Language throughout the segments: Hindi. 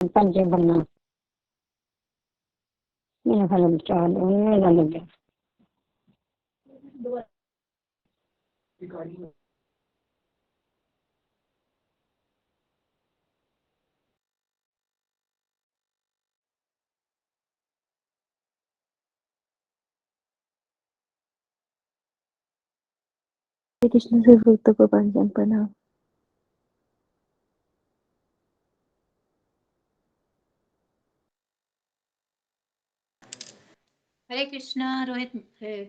पंचम प्रणाम। मेरा फल चालू मेरा लग गया। हरे कृष्ण से भक्तों को पंचांग प्रणाम। हरे कृष्णा रोहित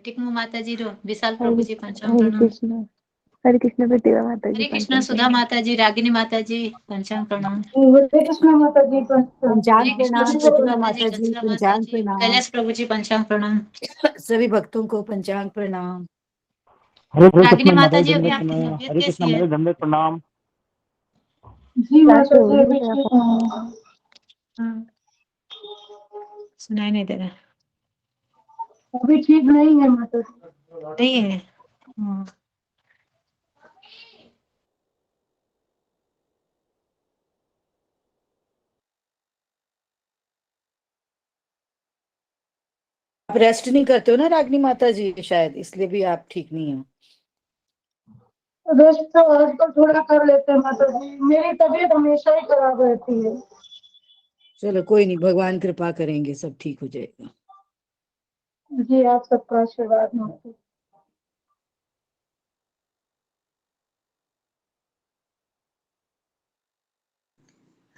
टिकमू माता जी रो विशाल हरे प्रभु जी पंचांग हरे प्रणाम। कृष्ण प्रतिभा माता जी हरे कृष्णा पंचांग सुधा माता जी रागिनी माता जी पंचांग प्रणाम। हरे कृष्ण माता जी पंचांग हरे कृष्णा प्रणाम सुधा प्रतिभा माता जी माता जी, कंचना माता पंचांग जी प्रणाम कैलाश प्रभु जी पंचांग प्रणाम। सभी भक्तों को पंचांग प्रणाम। हरे रागिनी कृष्ण माता माता जी अभी जी आपकी प्रणाम। तबीयत हरे कैसी कृष्ण है? माता जी प्रणाम। जी माता जी राष्ट्रपति अभी ठीक हूँ। सुनाई नहीं दे रहा। अभी ठीक नहीं है माता जी। नहीं है। आप रेस्ट नहीं करते हो ना रागिनी माता जी, शायद इसलिए भी आप ठीक नहीं हो। रेस्ट तो आजकल थोड़ा कर लेते हैं माता जी, मेरी तबीयत हमेशा ही खराब रहती है। चलो कोई नहीं, भगवान कृपा करेंगे, सब ठीक हो जाएगा। जी आप सबका आशीर्वाद माता जी।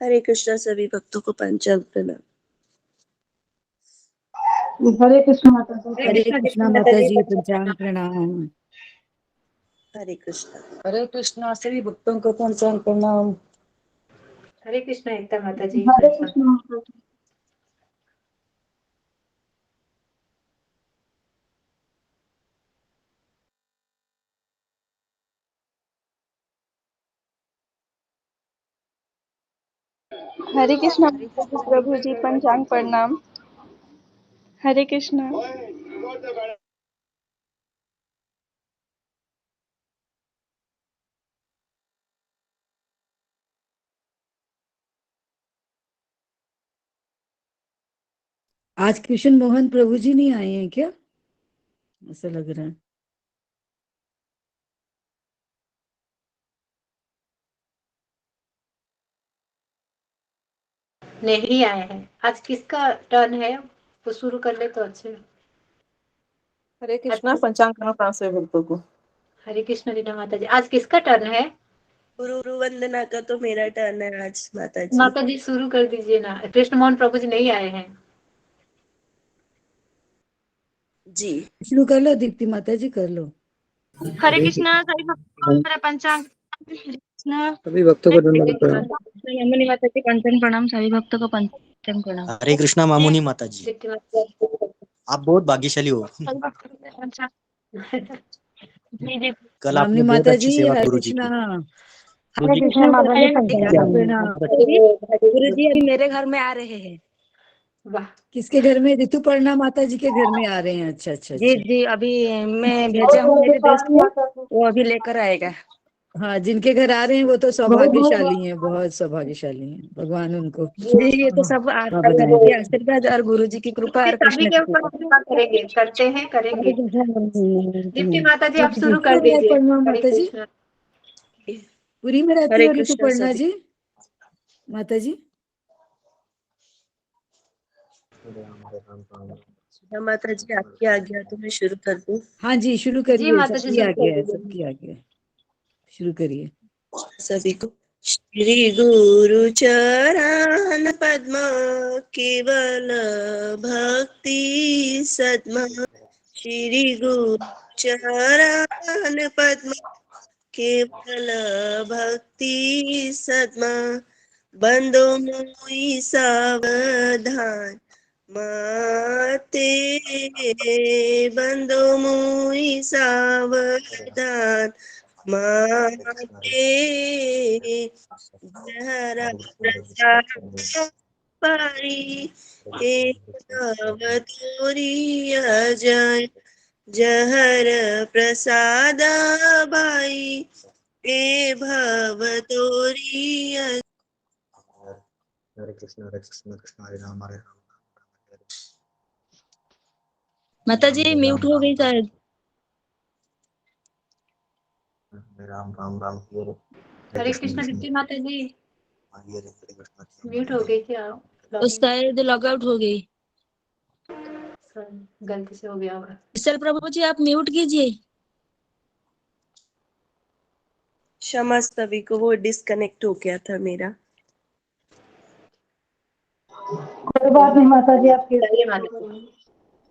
हरे कृष्णा सभी भक्तों को पंचांग प्रणाम। हरे कृष्ण माता जी। हरे कृष्णा माता जी पंचांग प्रणाम। हरे कृष्णा। हरे कृष्णा सभी भक्तों को पंचांग प्रणाम। हरे कृष्णा एकता माता जी हरे पंचांग। कृष्ण माता जी। हरे कृष्ण प्रभु जी पंचांग प्रणाम। हरे कृष्ण। आज कृष्ण मोहन प्रभु जी नहीं आए हैं क्या? ऐसा लग रहा है। नहीं आए हैं। आज किसका टर्न है? वो शुरू कर ले तो अच्छे। हरे कृष्णा पंचांग प्रणाम सभी भक्तों को। हरे कृष्ण रीना माता जी आज किसका टर्न है? गुरु वंदना का तो मेरा टर्न है आज माता जी। माता जी शुरू कर दीजिए ना। कृष्ण मोहन प्रभु जी नहीं आए हैं। जी शुरू कर लो दीप्ति माता जी, कर लो। हरे कृष्ण सभी भक्तों को पंचांग कृष्ण सभी भक्तों को धन्यवाद प्रणाम। यमुनी माता जी पंचांग प्रणाम। सभी भक्तों को पंचांग प्रणाम। हरे कृष्णा मामुनी माता जी, दीप्ति माता जी। आप बहुत भाग्यशाली हो। सभी भक्तों को पंचांग जी जी। कल मामनी आपने बहुत माता अच्छी जी सेवा हरे गुरु जी कृष्णा। की। गुरु हरे जी कृष्ण माता जी पंचांग पंचांग प्रणाम। गुरु जी अभी मेरे घर में आ रहे हैं। वाह किसके घर में? ऋतुपर्णा माता जी के घर में आ रहे हैं। अच्छा अच्छा जी अच्छा। जी अभी मैं भेजा बहुत हूँ मेरे देश भाग्यशाली को, माता जी। वो अभी लेकर आएगा। हाँ, जिनके घर आ रहे हैं वो तो बहुत बहुत सौभाग्यशाली हैं, बहुत सौभाग्यशाली हैं। भगवान उनको जी ये तो सब हाँ, आपका बधाई के दे। आशीर्वाद और गुरु जी की कृपा और सभी कृष्ण के की ऊपर कृपा। कृपा करेंगे, करते हैं करेंगे। दीप्ति माता जी आप शुरू कर पूरी दीजिए। ऋतुपर्णा हरे माता जी कृष्ण। पूरी में रहती हरे हो कृष्ण ऋतुपर्णा सभी। जी माता जी? माता जी आपकी आज्ञा तो मैं शुरू कर दूं। हाँ जी, शुरू जी करिए। माता जी सबकी शुरू कर आज्ञा है, दीजिए। सबकी आज्ञा है। शुरू करिए। सभी को श्री गुरु चरण पद्म केवल भक्ति सद्मा। श्री गुरु चरण पद्म केवल भक्ति सद्मा। बंदो मोहि सावधान माते। बंदो मोहि सावधान माते। जहरा प्रसाद पारी एक अवतोरी अजय। जहर प्रसाद बाई ए भव तोरी। हरे कृष्ण कृष्ण हरे राम हरे राम माता जी म्यूट हो गई शायद। हरे राम राम राम हरे कृष्ण दीप्ति माता जी हरे कृष्ण म्यूट हो गई क्या? तो शायद लॉग आउट हो गई। गलती से हो गया होगा। विशाल प्रभु जी आप म्यूट कीजिए। क्षमा सभी को, वो डिस्कनेक्ट हो गया था मेरा। कोई बात नहीं माता जी, आप चलिए माता जी।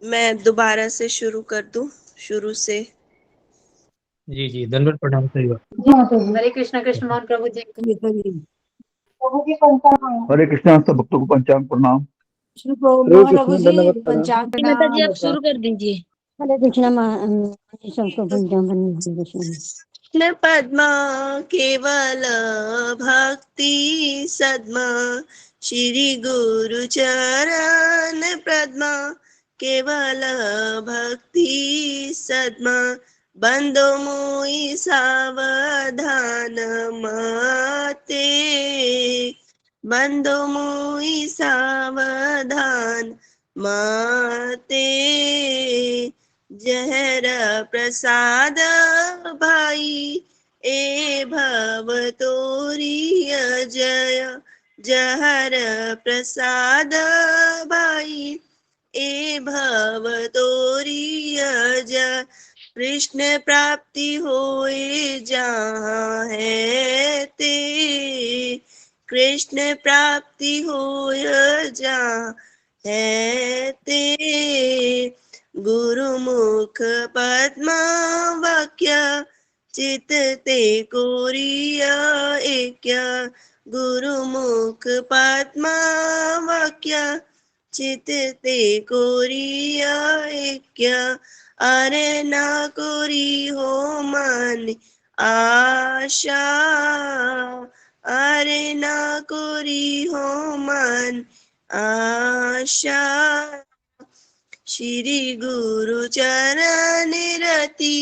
मैं दोबारा से शुरू कर दूं, शुरू से। जी जी दंडवत प्रणाम सही बात। जी माता जी। हरे कृष्ण मोहन प्रभु जी। प्रभु की पंचांग। हरे कृष्ण सब भक्तों को पंचांग प्रणाम। मोहन प्रभु जी पंचांग माता जी प्रणाम। आप शुरू कर दीजिए। हरे कृष्णा सबको पंचांग हरे कृष्ण। कृष्ण पद्मा केवल भक्ति सद्मा, श्री गुरु चरण पद्मा केवल भक्ति सद्मा, बंदो मोई सावधान माते, बंदो मोई सावधान माते, जहर प्रसाद भाई ए भव तोरी जय, जहर प्रसाद भाई ए भव तोरी जय, कृष्ण प्राप्ति होए जहाँ है ते, कृष्ण प्राप्ति होय जहाँ है ते, गुरुमुख पद्म वाक्य चित ते कोरिया एक्य, गुरुमुख पद्म वाक्य चित ते कोरिया एक्य, अरे ना कोरी हो मन आशा, अरे ना कोरी हो मन आशा, श्री गुरु चरण रति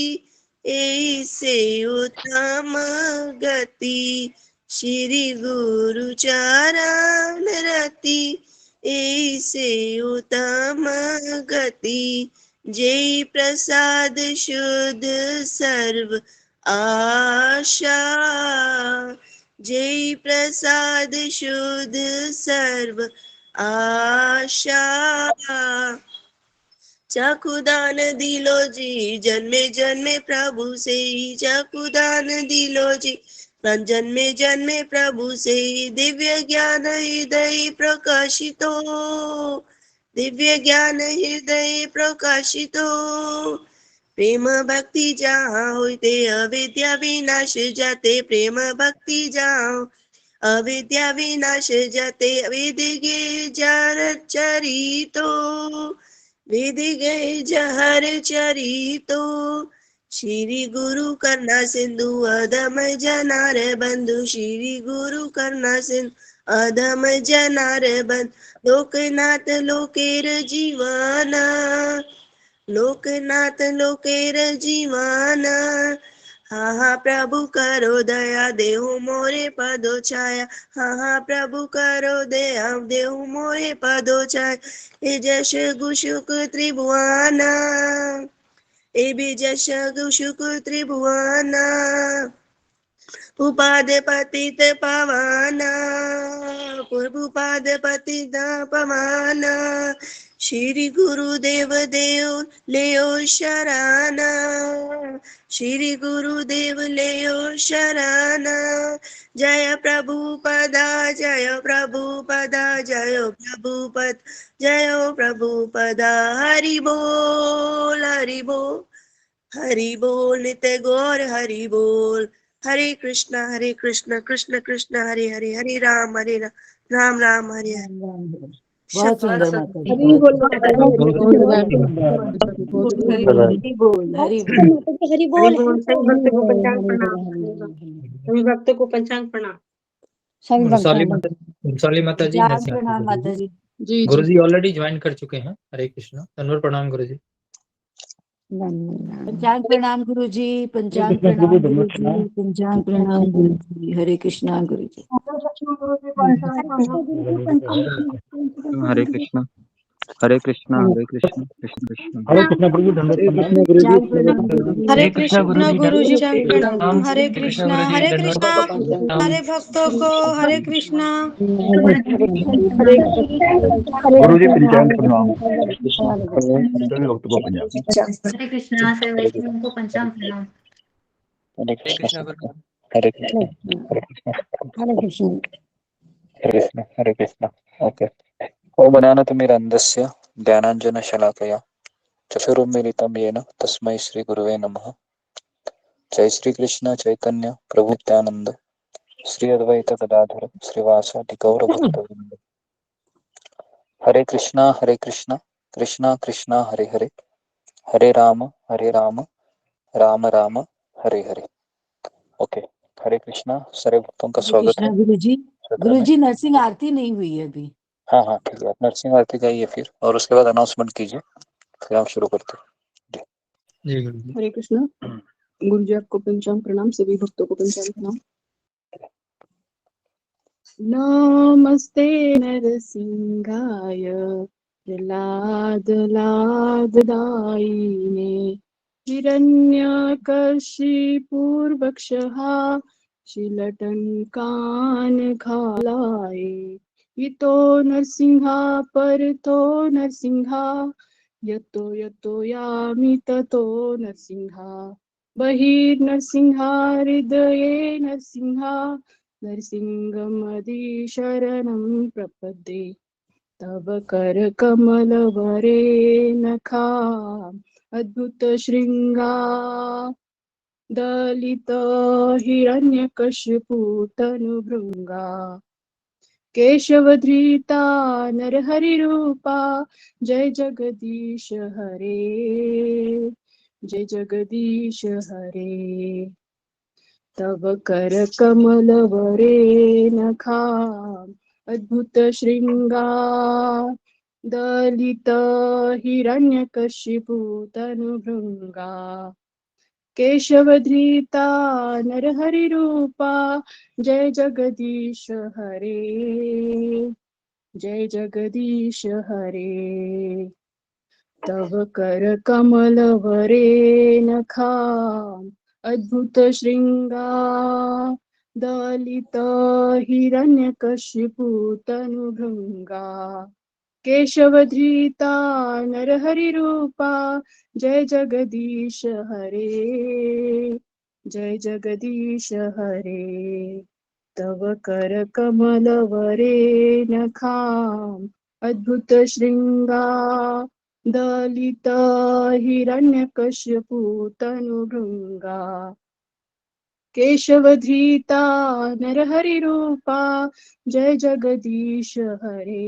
ऐसे उत्तम गति, श्री गुरु चरण रति ऐसे उत्तम गति, जय प्रसाद शुद्ध सर्व आशा, जय प्रसाद शुद्ध सर्व आशा, चकुदान दिलो जी जन्मे जन्मे प्रभु से, चकुदान दिलो जी जन्मे जन्मे प्रभु से, दिव्य ज्ञान हृदय प्रकाशितो, दिव्य ज्ञान हृदय प्रकाशितो, प्रेम भक्ति जहाँ होते अविद्या विनाश जाते, प्रेम भक्ति जहाँ अविद्या विनाश जाते, विधि गे जार चरितो, विधि गए जहर चरितो, श्री गुरु करना सिंधु अधम जनार बंधु, श्री गुरु करना सिंधु अधम जनार बंधु, लोकनाथ लोकेर जीवाना, लोकनाथ लोकेर जीवाना, हाँ हाँ प्रभु करो दया देहु मोरे पदो छाया, हाँ हाँ प्रभु करो दया देहु मोरे पदो छाया, ए जश गुशुक त्रिभुवाना, ए भी जश गुशुक त्रिभुवाना, उपाद पतित पवाना, उपाद पतित पवाना, श्री गुरुदेव देव लेओ शराना, श्री गुरुदेव लेओ शराना, जय प्रभुपदा जय प्रभुपदा जय प्रभुपद जय प्रभुपदा, हरि बोल हरि बोल हरि बोल, नित्य गौर हरि बोल, हरे कृष्ण कृष्ण कृष्ण हरे हरे, हरे राम राम राम हरे हरे। बहुत सुंदर माता जी, हरि बोल माता जी, हरि बोल, हरि बोल, हरि बोल, हरि बोल। हरि हरि बोल। बोल। सभी भक्तों को पंचांग हरि प्रणाम, सभी भक्तों को पंचांग प्रणाम। सभी वैशाली भक्तों माता, वैशाली माता जी पंचांग नरसिंह प्रणाम माता माता जी, जी। गुरु जी ऑलरेडी ज्वाइन कर चुके हैं। हरे कृष्णा, धन्यवाद प्रणाम गुरु जी। धन्यवाद। पंचांग प्रणाम गुरु जी, पंचांग प्रणाम गुरु जी, पंचांग प्रणाम गुरु जी। हरे कृष्णा गुरु जी। हरे कृष्णा हरे कृष्णा हरे कृष्णा कृष्ण कृष्ण हरे कृष्ण गुरु जी, दंडवत प्रणाम। पंचांग प्रणाम गुरु जी। हरे कृष्णा कृष्ण गुरु जी प्रणाम। हरे कृष्णा हरे कृष्णा हरे भक्तों को हरे कृष्णा। गुरु जी पंचांग प्रणाम। सभी भक्तों को पंचांग। हरे कृष्णा से वैष्णव को पंचांग प्रणाम। हरे कृष्ण हरे कृष्ण हरे कृष्ण हरे कृष्ण। हरे कृष्ण हरे कृष्ण। ओके। ओम ज्ञानतिमिरन्धस्य ज्ञानाञ्जनशलाकया चक्षुरुन्मीलितं येन तस्मै श्री गुरुवे नमः। जय श्री कृष्ण चैतन्य प्रभु नित्यानंद श्री अद्वैत गदाधर श्रीवासादि गौर भक्तवृंद। हरे कृष्णा कृष्णा कृष्णा हरे हरे हरे राम राम राम हरे हरे। ओके। हरे कृष्णा। सारे भक्तों का हरे स्वागत कृष्णा है गुरु जी। सत्र गुरु में। जी नरसिंह आरती नहीं हुई है अभी। हाँ हाँ ठीक है, आप नरसिंह आरती गाइए फिर, और उसके बाद अनाउंसमेंट कीजिए, फिर हम शुरू करते हैं। जी गुरु जी। हरे कृष्णा गुरु जी आपको पंचांग प्रणाम, सभी भक्तों को पंचांग प्रणाम। नमस्ते नरसिंहाय प्रहलाद लाददायिने हिरण्यकशिपूर्वक्षः शिलटङ्कानखालाय इतो नरसिंहा परतो नरसिंहा यतो यतो यामि ततो नरसिंहा बहिर्नरसिंहा हृदये नरसिंहा नरसिंहमदि शरणं प्रपद्ये तव करकमलवरे नखा अद्भुत श्रृंगा दलित हिरण्यकशिपुतनुभृङ्गा केशवधृता नरहरिरूपा जय जगदीश हरे जय जगदीश हरे तव करकमलवरे नखा अद्भुत श्रृंगा दलित हिरण्यकशिपुतनुभृङ्गा केशवधृता नरहरिरूपा जय जगदीश हरे जय जगदीश हरे तव करकमलवरे नखा अद्भुत श्रृंगा दलित हिरण्यकशिपुतनुभृङ्गा केशवधृता नरहरिरूपा जय जगदीश हरे जय जगदीश हरे तव करकमलवरे नखा अद्भुत श्रृंगा दलित हिरण्यकशिपुतनुभृङ्गा केशवधृता नरहरिरूपा जय जगदीश हरे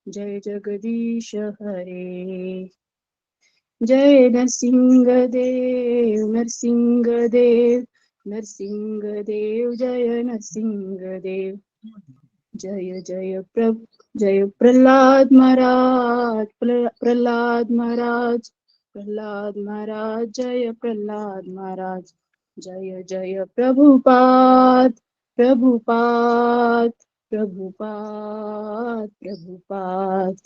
जय जगदीश हरे जय नरसिंहदेव नरसिंहदेव नरसिंहदेव जय नरसिंहदेव जय जय जय प्रहलाद महाराज प्रहलाद महाराज प्रहलाद महाराज जय प्रहलाद महाराज जय जय प्रभुपाद प्रभुपाद प्रभुपाद प्रभुपाद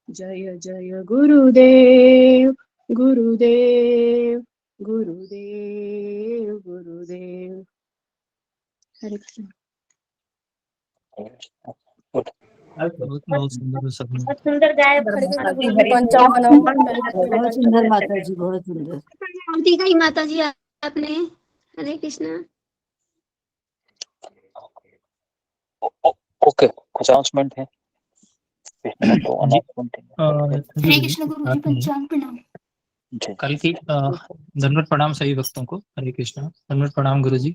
जय जय गुरुदेव गुरुदेव गुरुदेव गुरुदेव। हरे कृष्ण। बहुत बहुत सुंदर सब। बहुत सुंदर गाय हरे कृष्ण गुरु जी हरे पंचांग प्रणाम। बहुत सुंदर माता जी, बहुत सुंदर। आरती गाई माता जी आपने। हरे कृष्णा। ओके, कुछ अनाउंसमेंट है? जी हरे कृष्ण गुरु जी पंचांग प्रणाम। कल की धन्यवाद प्रणाम सभी भक्तों को। हरे कृष्णा। धन्यवाद प्रणाम गुरु जी।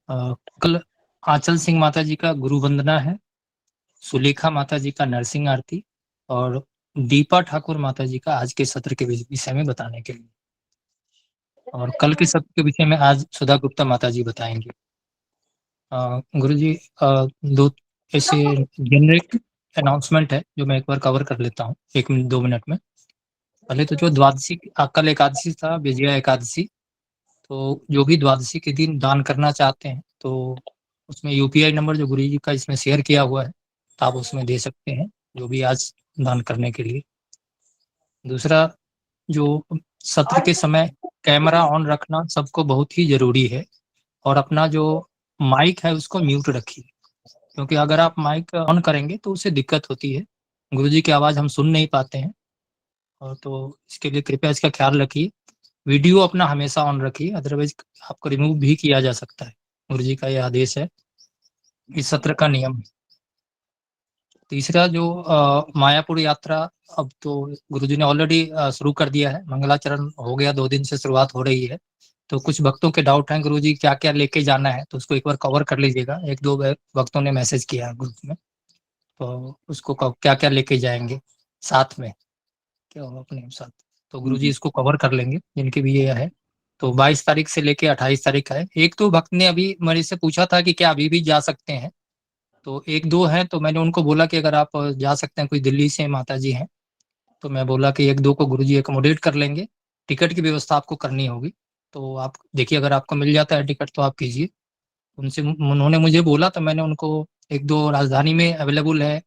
कल आंचल सिंह माता जी का गुरु वंदना है, सुलेखा माता जी का नरसिंह आरती, और दीपा ठाकुर माता जी का आज के सत्र के विषय में बताने के लिए। और कल के सत्र के विषय में आज सुधा गुप्ता माता जी बताएंगे। गुरु जी दो ऐसे जेनरिक अनाउंसमेंट है जो मैं एक बार कवर कर लेता हूँ 1 मिनट 2 मिनट में। पहले तो जो द्वादशी कल एकादशी था, विजया एकादशी, तो जो भी द्वादशी के दिन दान करना चाहते हैं तो उसमें यूपीआई नंबर जो गुरु जी का इसमें शेयर किया हुआ है, तो आप उसमें दे सकते हैं जो भी आज दान करने के लिए। दूसरा, जो सत्र के समय कैमरा ऑन रखना सबको बहुत ही जरूरी है, और अपना जो माइक है उसको म्यूट रखिए, क्योंकि अगर आप माइक ऑन करेंगे तो उससे दिक्कत होती है, गुरुजी की आवाज हम सुन नहीं पाते हैं। और तो इसके लिए कृपया इसका ख्याल रखिए। वीडियो अपना हमेशा ऑन रखिए, अदरवाइज आपको रिमूव भी किया जा सकता है। गुरुजी का यह आदेश है, इस सत्र का नियम। तीसरा, जो मायापुर यात्रा, अब तो गुरुजी ने ऑलरेडी शुरू कर दिया है, मंगलाचरण हो गया, 2 दिन से शुरुआत हो रही है। तो कुछ भक्तों के डाउट हैं गुरुजी क्या क्या लेके जाना है, तो उसको एक बार कवर कर लीजिएगा। 1-2 भक्तों ने मैसेज किया है ग्रुप में, तो उसको क्या क्या लेके जाएंगे साथ में, क्या हो अपने साथ, तो गुरुजी इसको कवर कर लेंगे जिनके भी ये है। तो 22 तारीख से लेके 28 तारीख है। एक तो भक्त ने अभी मेरे से पूछा था कि क्या अभी भी जा सकते हैं, तो 1-2 हैं, तो मैंने उनको बोला कि अगर आप जा सकते हैं, कोई दिल्ली से माता जी हैं, तो मैं बोला कि 1-2 को गुरुजी एकोमोडेट कर लेंगे, टिकट की व्यवस्था आपको करनी होगी। तो आप देखिए, अगर आपको मिल जाता है टिकट तो आप कीजिए। उन्होंने मुझे बोला, तो मैंने उनको 1-2 राजधानी में अवेलेबल है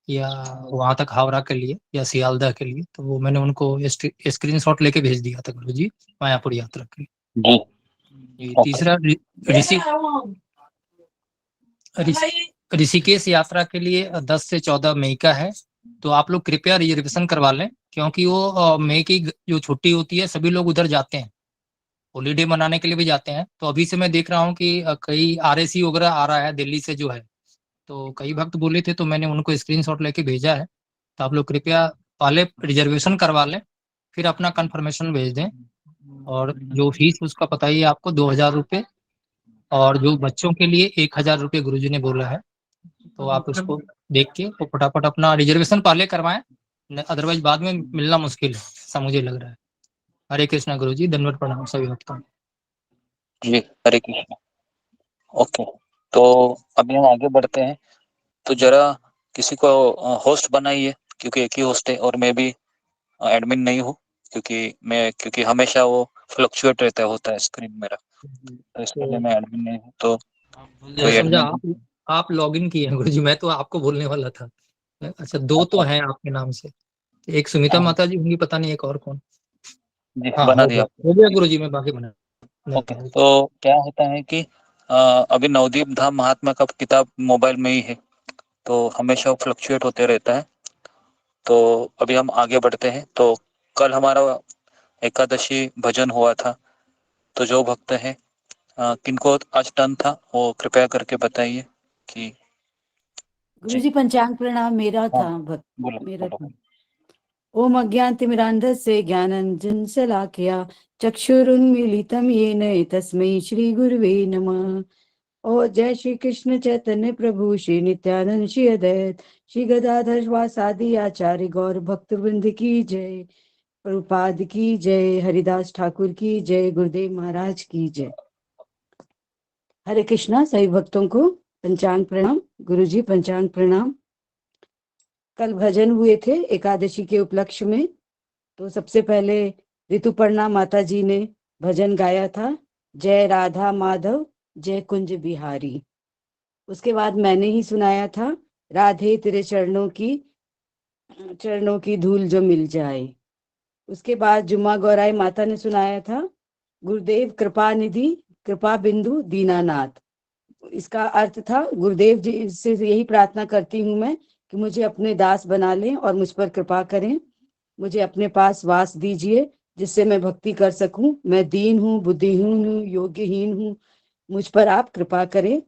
या वहां तक हावड़ा के लिए या सियालदह के लिए, तो वो मैंने उनको स्क्रीनशॉट लेके भेज दिया था गुरुजी मायापुर यात्रा के लिए। जी। तीसरा, ऋषिकेश यात्रा के लिए 10 से 14 मई का है, तो आप लोग कृपया रिजर्वेशन करवा लें, क्योंकि वो मई की जो छुट्टी होती है सभी लोग उधर जाते हैं, हॉलीडे मनाने के लिए भी जाते हैं। तो अभी से मैं देख रहा हूँ कि कई आरएसी वगैरह आ रहा है दिल्ली से जो है, तो कई भक्त बोले थे, तो मैंने उनको स्क्रीनशॉट लेके भेजा है। तो आप लोग कृपया पहले रिजर्वेशन करवा लें, फिर अपना कंफर्मेशन भेज दें। और जो फीस उसका पता ही है आपको, 2,000 रुपये, और जो बच्चों के लिए 1,000 रुपये गुरुजी ने बोला है। तो आप उसको देख के तो फटाफट अपना रिजर्वेशन पहले करवाएं, अदरवाइज बाद में मिलना मुश्किल है, ऐसा मुझे लग रहा है। हरे कृष्णा गुरुजी, दंडवत प्रणाम सभी भक्तों को। जी, हरे कृष्ण। ओके, तो अभी हम आगे बढ़ते हैं। तो जरा किसी को होस्ट बनाइए, क्योंकि एक ही होस्ट है और मैं भी एडमिन नहीं हूँ, क्योंकि हमेशा वो फ्लक्चुएट रहता होता है स्क्रीन मेरा, तो इसके लिए मैं एडमिन नहीं हूँ। तो कोई समझा, एडमिन, आप लॉगिन किए हैं गुरुजी, मैं तो आपको बोलने वाला था। अच्छा, 2 तो हैं आपके नाम से, एक सुमिता माता जी होंगी, पता नहीं एक और कौन। जी हाँ, बना हो दिया। गया गुरुजी, मैं बाकी बना। ओके, तो क्या होता है कि अभी नवदीप धाम महात्मा का किताब मोबाइल में ही है, तो हमेशा फ्लक्चुएट होते रहता है। तो अभी हम आगे बढ़ते हैं। तो कल हमारा एकादशी भजन हुआ था, तो जो भक्त हैं किनको आज टर्न था वो कृपया करके बताइए कि। गुरुजी पंचांग प्रणाम, मेरा हाँ, था भक्त, बोलो मेरा बोलो। था। ओम अज्ञानतिमिरान्धस्य ज्ञानाञ्जन शलाकया चक्षुरुन्मीलितं येन तस्मै श्री गुरुवे नमः। ओ जय श्री कृष्ण चैतन्य प्रभु श्री नित्यानंद श्री अद्वैत श्री गदाधर वासादि आचार्य गौर भक्त वृंद की जय, प्रभुपाद की जय, हरिदास ठाकुर की जय, गुरुदेव महाराज की जय। हरे कृष्णा सभी भक्तों को पंचांग प्रणाम। गुरुजी पंचांग प्रणाम। कल भजन हुए थे एकादशी के उपलक्ष्य में। तो सबसे पहले ऋतुपर्णा माता जी ने भजन गाया था, जय राधा माधव जय कुंज बिहारी। उसके बाद मैंने ही सुनाया था, राधे तेरे चरणों की धूल जो मिल जाए। उसके बाद जुम्मा गौराई माता ने सुनाया था, गुरुदेव कृपा निधि कृपा बिंदु दीनानाथ। इसका अर्थ था, गुरुदेव जी से यही प्रार्थना करती हूँ मैं कि मुझे अपने दास बना लें और मुझ पर कृपा करें, मुझे अपने पास वास दीजिए जिससे मैं भक्ति कर सकूं। मैं दीन हूँ, बुद्धिहीन हूँ, योग्यहीन हूँ, मुझ पर आप कृपा करें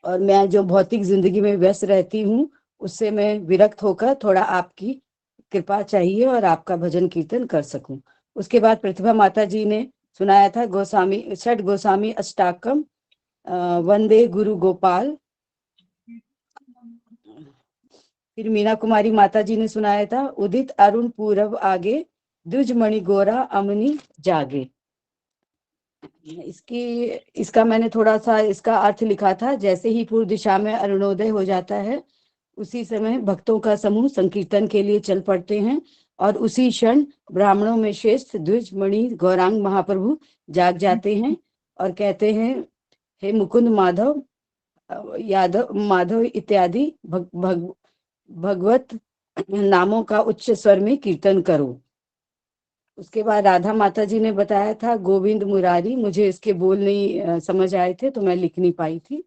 और मैं जो भौतिक जिंदगी में व्यस्त रहती हूँ उससे मैं विरक्त होकर थोड़ा आपकी कृपा चाहिए और आपका भजन कीर्तन कर सकूं। उसके बाद प्रतिभा माता जी ने सुनाया था षट गोस्वामी अष्टाकम, वंदे गुरु गोपाल। फिर मीना कुमारी माता जी ने सुनाया था, उदित अरुण पूरब आगे द्विज मणि गोरा अमनी जागे। इसका मैंने थोड़ा सा इसका अर्थ लिखा था, जैसे ही पूर्व दिशा में अरुणोदय हो जाता है उसी समय भक्तों का समूह संकीर्तन के लिए चल पड़ते हैं। और उसी क्षण ब्राह्मणों में श्रेष्ठ द्विज मणि गौरांग महाप्रभु जाग जाते हैं और कहते हैं, हे मुकुंद माधव यादव माधव इत्यादि भगवत नामों का उच्च स्वर में कीर्तन करो। उसके बाद राधा माता जी ने बताया था गोविंद मुरारी, मुझे इसके बोल नहीं समझ आए थे तो मैं लिख नहीं पाई थी।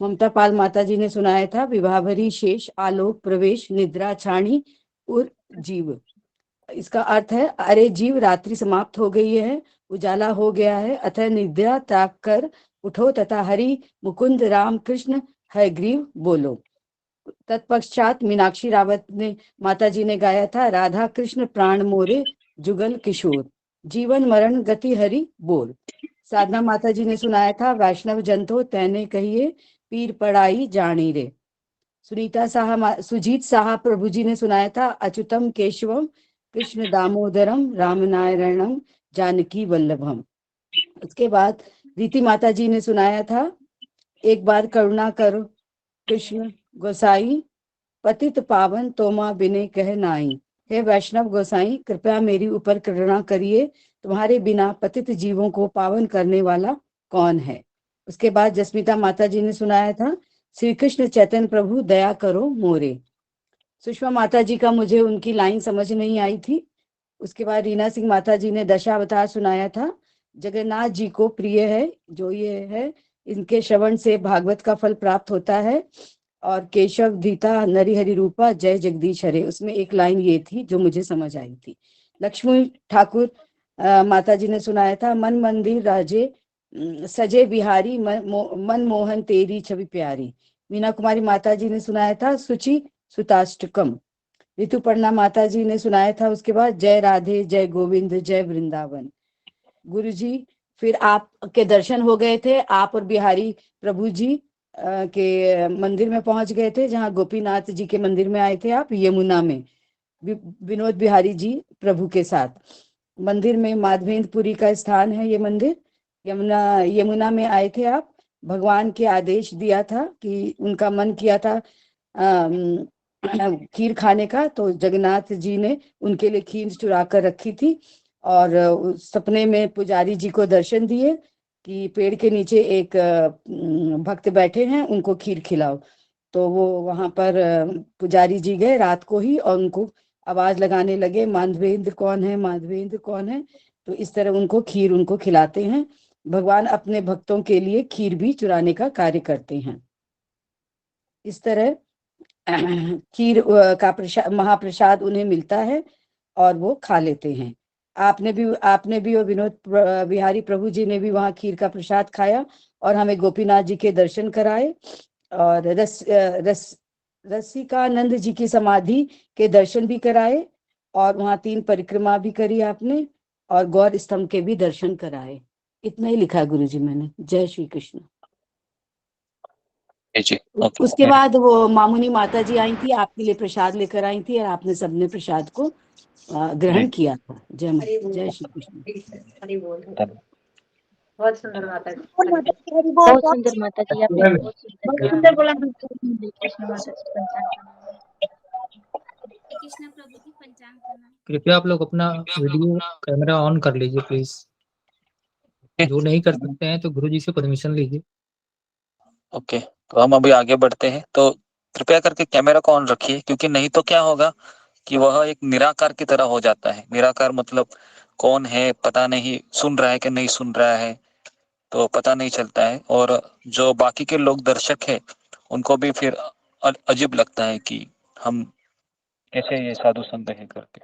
ममता पाल माता जी ने सुनाया था विवाहभरी शेष आलोक प्रवेश निद्रा छाणी उर जीव। इसका अर्थ है, अरे जीव रात्रि समाप्त हो गई है, उजाला हो गया है, अतः निद्रा त्याग कर उठो तथा हरि मुकुंद राम कृष्ण है ग्रीव बोलो। तत्पश्चात मीनाक्षी रावत ने माता जी ने गाया था, राधा कृष्ण प्राण मोरे जुगल किशोर, जीवन मरण गति हरि बोल। साधना माता जी ने सुनाया था, वैष्णव जंतो तैने कहिए पीर पड़ाई जानी रे। सुजीत साहा प्रभु जी ने सुनाया था, अच्युतम केशवम कृष्ण दामोदरम राम नारायणम जानकी वल्लभम। उसके बाद रीति माता जी ने सुनाया था, एक बार करुणा करो कृष्ण गोसाई, पतित पावन तोमा बिने कह नाई। हे वैष्णव गोसाई, कृपया मेरी ऊपर करुणा करिए, तुम्हारे बिना पतित जीवों को पावन करने वाला कौन है। उसके बाद जस्मिता माता जी ने सुनाया था, श्री कृष्ण चैतन्य प्रभु दया करो मोरे। सुषमा माता जी का मुझे उनकी लाइन समझ नहीं आई थी। उसके बाद रीना सिंह माता जी ने दशावतार सुनाया था, जगन्नाथ जी को प्रिय है जो ये है, इनके श्रवण से भागवत का फल प्राप्त होता है, और केशव धीता नरिहरि रूपा जय जगदीश हरे, उसमें एक लाइन ये थी जो मुझे समझ आई थी। लक्ष्मी ठाकुर माता जी ने सुनाया था, मन मंदिर राजे सजे बिहारी मन मोहन तेरी छवि प्यारी। मीना कुमारी माता जी ने सुनाया था, सुचि सुताष्टकम। ऋतुपर्णा माता जी ने सुनाया था उसके बाद, जय राधे जय गोविंद जय वृंदावन। गुरु जी, फिर आपके दर्शन हो गए थे, आप और बिहारी प्रभु जी के मंदिर में पहुंच गए थे, जहाँ गोपीनाथ जी के मंदिर में आए थे आप, यमुना में विनोद बिहारी जी प्रभु के साथ। मंदिर में माधवेंद्रपुरी का स्थान है ये मंदिर, यमुना में आए थे आप। भगवान के आदेश दिया था कि उनका मन किया था खीर खाने का, तो जगन्नाथ जी ने उनके लिए खीर चुरा कर रखी थी, और सपने में पुजारी जी को दर्शन दिए कि पेड़ के नीचे एक भक्त बैठे हैं, उनको खीर खिलाओ। तो वो वहां पर पुजारी जी गए रात को ही, और उनको आवाज लगाने लगे, माधवेंद्र कौन है, माधवेंद्र कौन है। तो इस तरह उनको खीर उनको खिलाते हैं। भगवान अपने भक्तों के लिए खीर भी चुराने का कार्य करते हैं। इस तरह खीर का महाप्रसाद उन्हें मिलता है और वो खा लेते हैं। आपने भी और विनोद बिहारी प्रभु जी ने भी वहाँ खीर का प्रसाद खाया और हमें गोपीनाथ जी के दर्शन कराए, और रसिकानंद जी की समाधि के दर्शन भी कराए, और वहाँ 3 परिक्रमा भी करी आपने, और गौर स्तंभ के भी दर्शन कराए। इतना ही लिखा है गुरु जी मैंने। जय श्री कृष्ण। जी, उसके बाद वो मामुनी माता जी आई थी, आपके लिए प्रसाद लेकर आई थी, और आपने सबने प्रसाद को ग्रहण किया था। जय श्री कृष्ण। बहुत सुंदर माता जी, बहुत सुंदर माता जी, आपने बहुत सुंदर बोला। कृष्ण माता जी कृपया आप लोग अपना वीडियो कैमरा ऑन कर लीजिए प्लीज। जो नहीं कर सकते हैं तो गुरु जी से परमिशन लीजिए। ओके, तो हम अभी आगे बढ़ते हैं, तो कृपया करके कैमरा को ऑन रखिए, क्योंकि नहीं तो क्या होगा कि वह एक निराकार की तरह हो जाता है। निराकार मतलब कौन है पता नहीं, सुन रहा है कि नहीं सुन रहा है तो पता नहीं चलता है, और जो बाकी के लोग दर्शक है उनको भी फिर अजीब लगता है कि हम कैसे ये साधु संत है करके।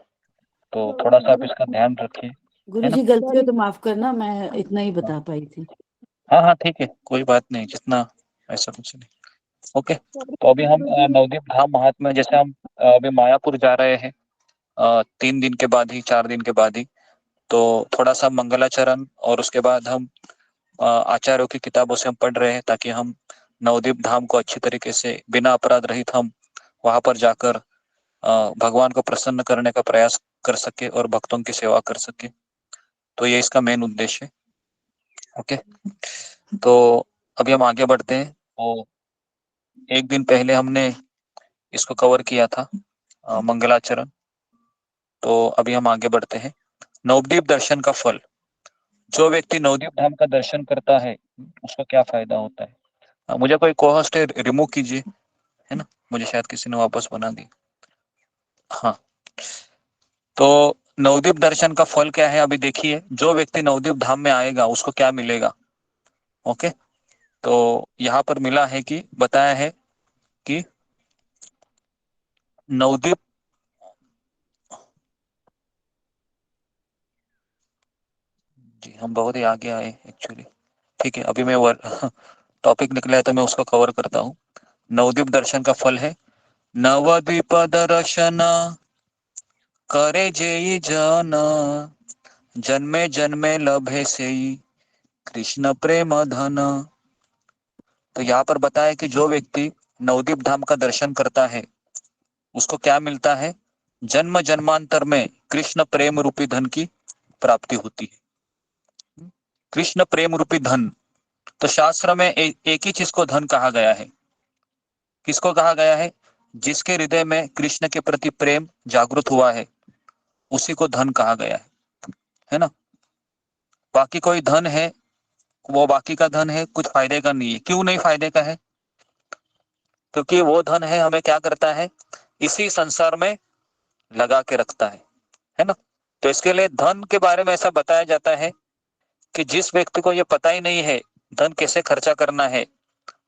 तो थोड़ा सा आप इसका ध्यान रखिए। गुरु जी गलती हो तो माफ करना, मैं इतना ही बता पाई थी। हाँ ठीक है, कोई बात नहीं, जितना ऐसा कुछ नहीं। ओके, तो अभी हम नवदीप धाम महात्म्य, जैसे हम अभी मायापुर जा रहे हैं 3 दिन के बाद ही, 4 दिन के बाद ही, तो थोड़ा सा मंगलाचरण और उसके बाद हम आचार्यों की किताबों से हम पढ़ रहे हैं, ताकि हम नवदीप धाम को अच्छी तरीके से बिना अपराध रहित हम वहां पर जाकर भगवान को प्रसन्न करने का प्रयास कर सके और भक्तों की सेवा कर सके। तो ये इसका मेन उद्देश्य है। ओके, तो अभी हम आगे बढ़ते हैं। तो एक दिन पहले हमने इसको कवर किया था मंगलाचरण, तो अभी हम आगे बढ़ते हैं। नवद्वीप दर्शन का फल। जो व्यक्ति नवद्वीप धाम का दर्शन करता है उसको क्या फायदा होता है? मुझे कोई को-होस्ट रिमूव कीजिए, है ना, मुझे शायद किसी ने वापस बना दी। हाँ, तो नवद्वीप दर्शन का फल क्या है अभी देखिए। जो व्यक्ति नवद्वीप धाम में आएगा उसको क्या मिलेगा? ओके, तो यहाँ पर मिला है कि बताया है कि नवद्वीप जी, हम बहुत ही आगे आए एक्चुअली। ठीक है, अभी मैं टॉपिक निकला है तो मैं उसको कवर करता हूँ। नवद्वीप दर्शन का फल है, नवद्वीप दर्शन करे जेई जन, जन्मे जन्मे लभे से कृष्ण प्रेम धन। तो यहाँ पर बताया कि जो व्यक्ति नवद्वीप धाम का दर्शन करता है उसको क्या मिलता है? जन्म जन्मांतर में कृष्ण प्रेम रूपी धन की प्राप्ति होती है। कृष्ण प्रेम रूपी धन, तो शास्त्र में एक ही चीज को धन कहा गया है। किसको कहा गया है? जिसके हृदय में कृष्ण के प्रति प्रेम जागृत हुआ है उसी को धन कहा गया है ना। बाकी कोई धन है वो बाकी का धन है, कुछ फायदे का नहीं है। क्यों नहीं फायदे का है? क्योंकि वो धन है हमें क्या करता है? इसी संसार में लगा के रखता है ना। तो इसके लिए धन के बारे में ऐसा बताया जाता है कि जिस व्यक्ति को ये पता ही नहीं है धन कैसे खर्चा करना है,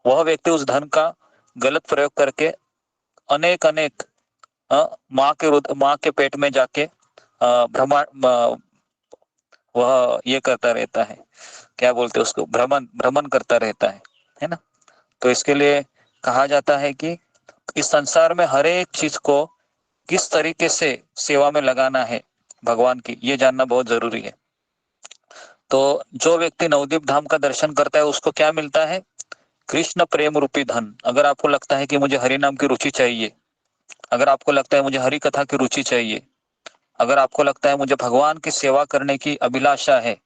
वह व्यक्ति उस धन का गलत प्रयोग करके अनेक अनेक माँ के पेट में जाके भ्रमण वह ये करता रहता है, क्या बोलते हैं उसको, भ्रमण करता रहता है ना। तो इसके लिए कहा जाता है कि इस संसार में हर एक चीज को किस तरीके से सेवा में लगाना है भगवान की, ये जानना बहुत जरूरी है। तो जो व्यक्ति नवद्वीप धाम का दर्शन करता है उसको क्या मिलता है? कृष्ण प्रेम रूपी धन। अगर आपको लगता है कि मुझे हरि नाम की रुचि चाहिए, अगर आपको लगता है मुझे हरि कथा की रुचि चाहिए, अगर आपको लगता है मुझे भगवान की सेवा करने की अभिलाषा है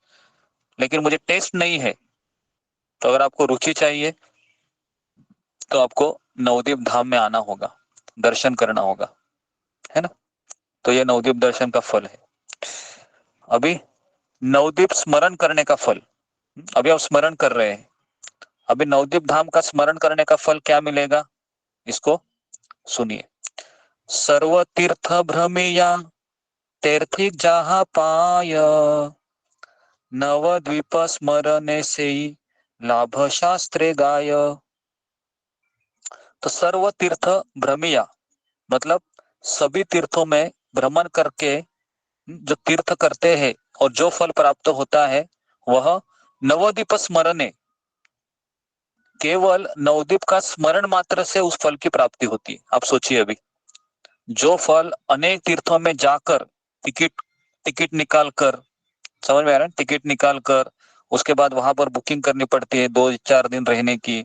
लेकिन मुझे टेस्ट नहीं है, तो अगर आपको रुचि चाहिए तो आपको नवद्वीप धाम में आना होगा, दर्शन करना होगा, है ना। तो ये नवद्वीप दर्शन का फल है। अभी नवद्वीप स्मरण करने का फल, अभी आप स्मरण कर रहे हैं, अभी नवद्वीप धाम का स्मरण करने का फल क्या मिलेगा इसको सुनिए। सर्व तीर्थ भ्रमिया तीर्थिक जहाँ पाय, नवद्वीप स्मरणे से लाभ शास्त्रे गाय। तो सर्व तीर्थ भ्रमिया मतलब सभी तीर्थों में भ्रमण करके जो तीर्थ करते हैं और जो फल प्राप्त होता है वह नवद्वीप स्मरणे, केवल नवद्वीप का स्मरण मात्र से उस फल की प्राप्ति होती है। आप सोचिए, अभी जो फल अनेक तीर्थों में जाकर टिकट निकाल कर, समझ में आ रहा है, टिकट निकाल कर उसके बाद वहां पर बुकिंग करनी पड़ती है 2-4 दिन रहने की,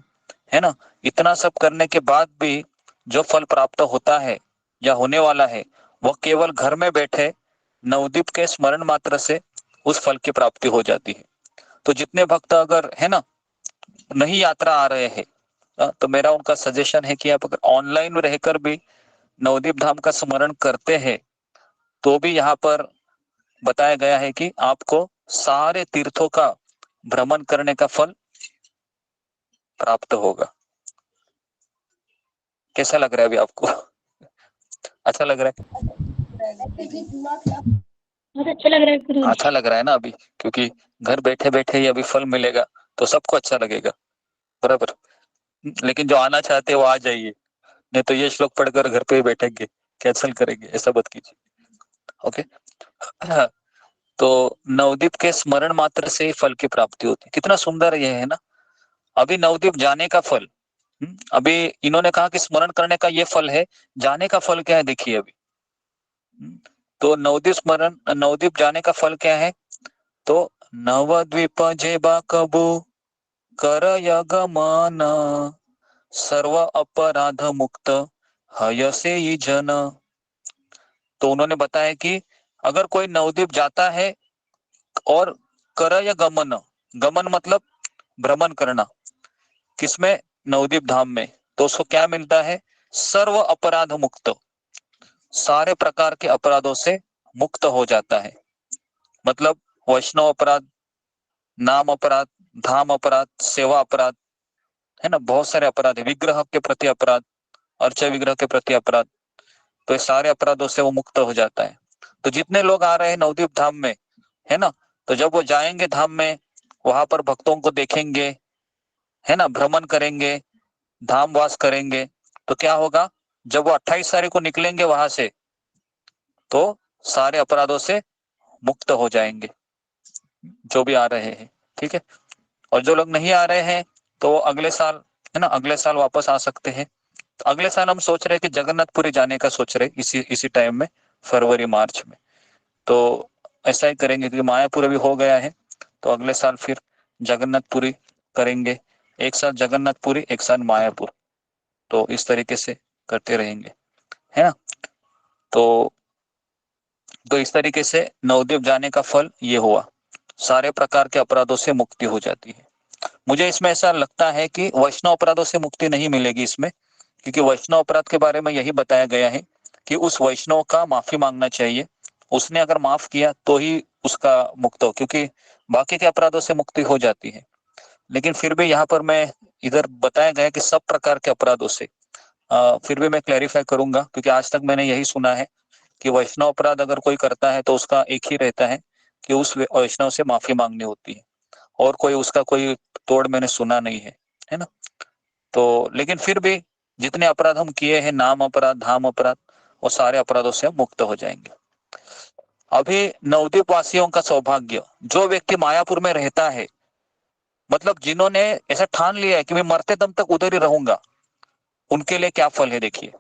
है ना। इतना सब करने के बाद भी जो फल प्राप्त होता है या होने वाला है वह केवल घर में बैठे नवद्वीप के स्मरण मात्र से उस फल की प्राप्ति हो जाती है। तो जितने भक्त अगर है ना नहीं यात्रा आ रहे हैं तो मेरा उनका सजेशन है कि आप अगर ऑनलाइन रहकर भी नवद्वीप धाम का स्मरण करते हैं तो भी यहाँ पर बताया गया है कि आपको सारे तीर्थों का भ्रमण करने का फल प्राप्त होगा। कैसा लग रहा है अभी आपको? अच्छा लग रहा है? बहुत अच्छा लग रहा है गुरुजी। अच्छा लग रहा है ना अभी, क्योंकि घर बैठे बैठे ही अभी फल मिलेगा तो सबको अच्छा लगेगा, बराबर। लेकिन जो आना चाहते हैं वो आ जाइए, नहीं तो ये श्लोक पढ़कर घर पे ही बैठेंगे, कैंसिल करेंगे, ऐसा मत कीजिए। ओके, तो नवद्वीप के स्मरण मात्र से फल की प्राप्ति होती है। कितना सुंदर यह है ना। अभी नवद्वीप जाने का फल, अभी इन्होंने कहा कि स्मरण करने का ये फल है, जाने का फल क्या है देखिए अभी। तो नवद्वीप जाने का फल क्या है? तो नवद्वीप जेबा कबू कर यगमन, सर्व अपराध मुक्त हयसे ही जन। तो उन्होंने बताया कि अगर कोई नवद्वीप जाता है और कर या गमन, गमन मतलब भ्रमण करना, किसमें? नवद्वीप धाम में, तो उसको क्या मिलता है? सर्व अपराध मुक्त, सारे प्रकार के अपराधों से मुक्त हो जाता है। मतलब वैष्णव अपराध, नाम अपराध, धाम अपराध, सेवा अपराध, है ना, बहुत सारे अपराध है, विग्रह के प्रति अपराध, अर्चा विग्रह के प्रति अपराध, तो ये सारे अपराधों से वो मुक्त हो जाता है। तो जितने लोग आ रहे हैं नवद्वीप धाम में, है ना, तो जब वो जाएंगे धाम में, वहां पर भक्तों को देखेंगे, है ना, भ्रमण करेंगे, धाम वास करेंगे, तो क्या होगा, जब वो 28 तारीख को निकलेंगे वहां से, तो सारे अपराधों से मुक्त हो जाएंगे जो भी आ रहे हैं, ठीक है। और जो लोग नहीं आ रहे हैं तो वो अगले साल, है ना, अगले साल वापस आ सकते हैं। तो अगले साल हम सोच रहे हैं कि जगन्नाथपुरी जाने का सोच रहे हैं इसी टाइम में, फरवरी मार्च में। तो ऐसा ही करेंगे क्योंकि मायापुर अभी हो गया है, तो अगले साल फिर जगन्नाथपुरी करेंगे, एक साल जगन्नाथपुरी एक साल मायापुर, तो इस तरीके से करते रहेंगे, है ना। तो इस तरीके से नवद्वीप जाने का फल ये हुआ, सारे प्रकार के अपराधों से मुक्ति हो जाती है। मुझे इसमें ऐसा लगता है कि वैष्णव अपराधों से मुक्ति नहीं मिलेगी इसमें, क्योंकि वैष्णव अपराध के बारे में यही बताया गया है कि उस वैष्णव का माफी मांगना चाहिए, उसने अगर माफ किया तो ही उसका मुक्त हो, क्योंकि बाकी के अपराधों से मुक्ति हो जाती है। लेकिन फिर भी यहाँ पर मैं इधर बताया गया कि सब प्रकार के अपराधों से, फिर भी मैं क्लैरिफाई करूंगा, क्योंकि आज तक मैंने यही सुना है कि वैष्णव अपराध अगर कोई करता है तो उसका एक ही रहता है कि उस वैष्णव से माफी मांगनी होती है, और कोई उसका कोई तोड़ मैंने सुना नहीं है ना। तो लेकिन फिर भी जितने अपराध हम किए हैं, नाम अपराध, धाम अपराध, वो सारे अपराधों से हम मुक्त हो जाएंगे। अभी नवद्वीप वासियों का सौभाग्य, जो व्यक्ति मायापुर में रहता है, मतलब जिन्होंने ऐसा ठान लिया है कि मैं मरते दम तक उधर ही रहूंगा, उनके लिए क्या फल है देखिए।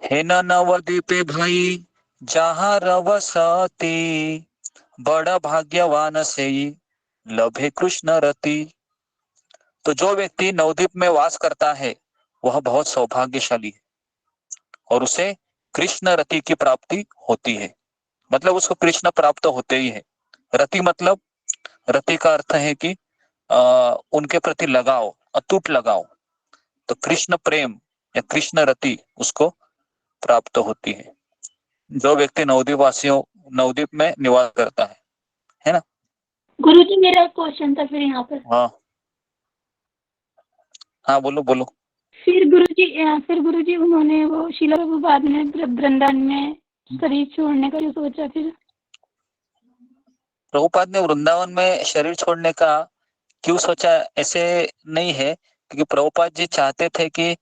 हे न नवद्वीपे भाई जहाँ रवसती, बड़ा भाग्यवान से लभे कृष्ण रति। तो जो व्यक्ति नवद्वीप में वास करता है वह बहुत सौभाग्यशाली है और उसे कृष्ण रति की प्राप्ति होती है, मतलब उसको कृष्ण प्राप्त होते ही है। रति मतलब, रति का अर्थ है कि उनके प्रति लगाव, अटूट लगाव, तो कृष्ण प्रेम या कृष्ण रति उसको प्राप्त होती है जो व्यक्ति नवद्वीप में निवास करता है ना। गुरुजी मेरा एक क्वेश्चन था फिर यहाँ पर। हाँ बोलो। फिर गुरुजी उन्होंने वो शीला प्रभुपाद ने वृंदावन में शरीर छोड़ने का जो सोचा, फिर प्रभुपाद ने वृंदावन में शरीर छोड़ने का क्यों सोचा, ऐसे नहीं है, क्योंकि प्रभुपाद जी चाहते थे कि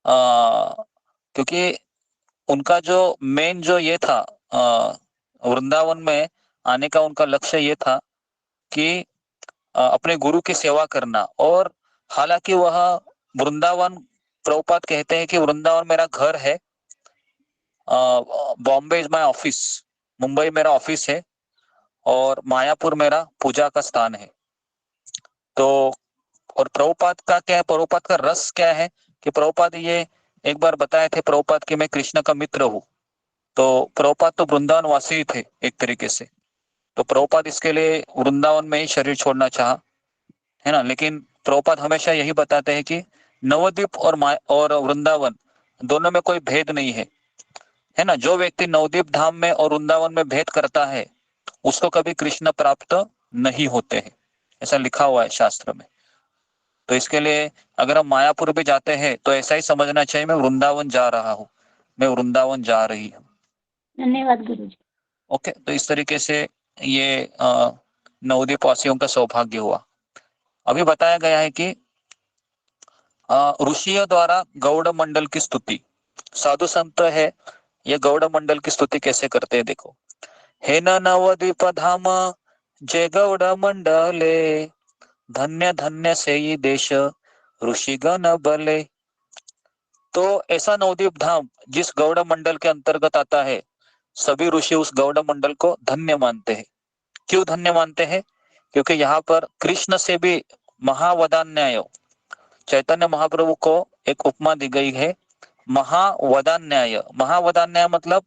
क्योंकि उनका जो मेन जो ये था, वृंदावन में आने का उनका लक्ष्य ये था कि अपने गुरु की सेवा करना। और हालांकि वह वृंदावन, प्रभुपाद कहते हैं कि वृंदावन मेरा घर है, Bombay is my office, Mumbai मेरा ऑफिस है, और मायापुर मेरा पूजा का स्थान है। तो और प्रभुपाद का क्या है, प्रभुपाद का रस क्या है कि प्रभुपाद ये एक बार बताए थे प्रभुपाद कि मैं कृष्ण का मित्र हूँ। तो प्रभुपाद तो वृंदावन वासी ही थे एक तरीके से, तो प्रभुपाद इसके लिए वृंदावन में ही शरीर छोड़ना चाहा, है ना। लेकिन प्रभुपाद हमेशा यही बताते हैं कि नवद्वीप और वृंदावन दोनों में कोई भेद नहीं है ना। जो व्यक्ति नवद्वीप धाम में और वृंदावन में भेद करता है उसको कभी कृष्ण प्राप्त नहीं होते हैं, ऐसा लिखा हुआ है शास्त्र में। तो इसके लिए अगर हम मायापुर भी जाते हैं तो ऐसा ही समझना चाहिए, मैं वृंदावन जा रहा हूँ, मैं वृंदावन जा रही हूँ। धन्यवाद गुरुजी। ओके, तो इस तरीके से ये नवद्वीप वासियों का सौभाग्य हुआ। अभी बताया गया है कि ऋषियों द्वारा गौड़ मंडल की स्तुति, साधु संत है ये गौड़ मंडल की स्तुति कैसे करते हैं देखो। हे न नवद्वीप धाम जय गौड़ मंडले, धन्य धन्य से ये देश ऋषिगण बले। तो ऐसा नवद्वीप धाम जिस गौड़ मंडल के अंतर्गत आता है, सभी ऋषि उस गौड़ मंडल को धन्य मानते हैं। क्यों धन्य मानते हैं? क्योंकि यहाँ पर कृष्ण से भी महावदान्याय, चैतन्य महाप्रभु को एक उपमा दी गई है, महावदान्याय। महावदान्याय मतलब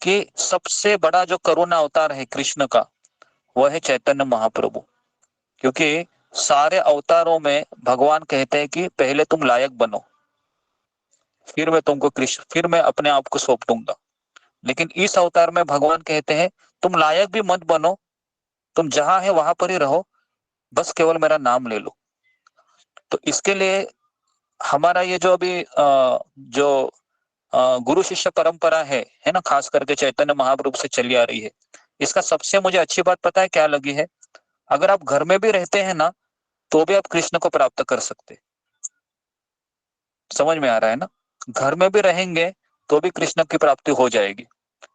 कि सबसे बड़ा जो करुणा अवतार है कृष्ण का, वह है चैतन्य महाप्रभु। क्योंकि सारे अवतारों में भगवान कहते हैं कि पहले तुम लायक बनो, फिर मैं तुमको कृष्ण, फिर मैं अपने आप को सौंप दूंगा। लेकिन इस अवतार में भगवान कहते हैं तुम लायक भी मत बनो, तुम जहां है वहां पर ही रहो, बस केवल मेरा नाम ले लो। तो इसके लिए हमारा ये जो अभी जो गुरु शिष्य परंपरा है ना, खास करके चैतन्य महाप्रभु से चली आ रही है, इसका सबसे मुझे अच्छी बात पता है क्या लगी है, अगर आप घर में भी रहते हैं ना तो भी आप कृष्ण को प्राप्त कर सकते। समझ में आ रहा है ना? घर में भी रहेंगे तो भी कृष्ण की प्राप्ति हो जाएगी।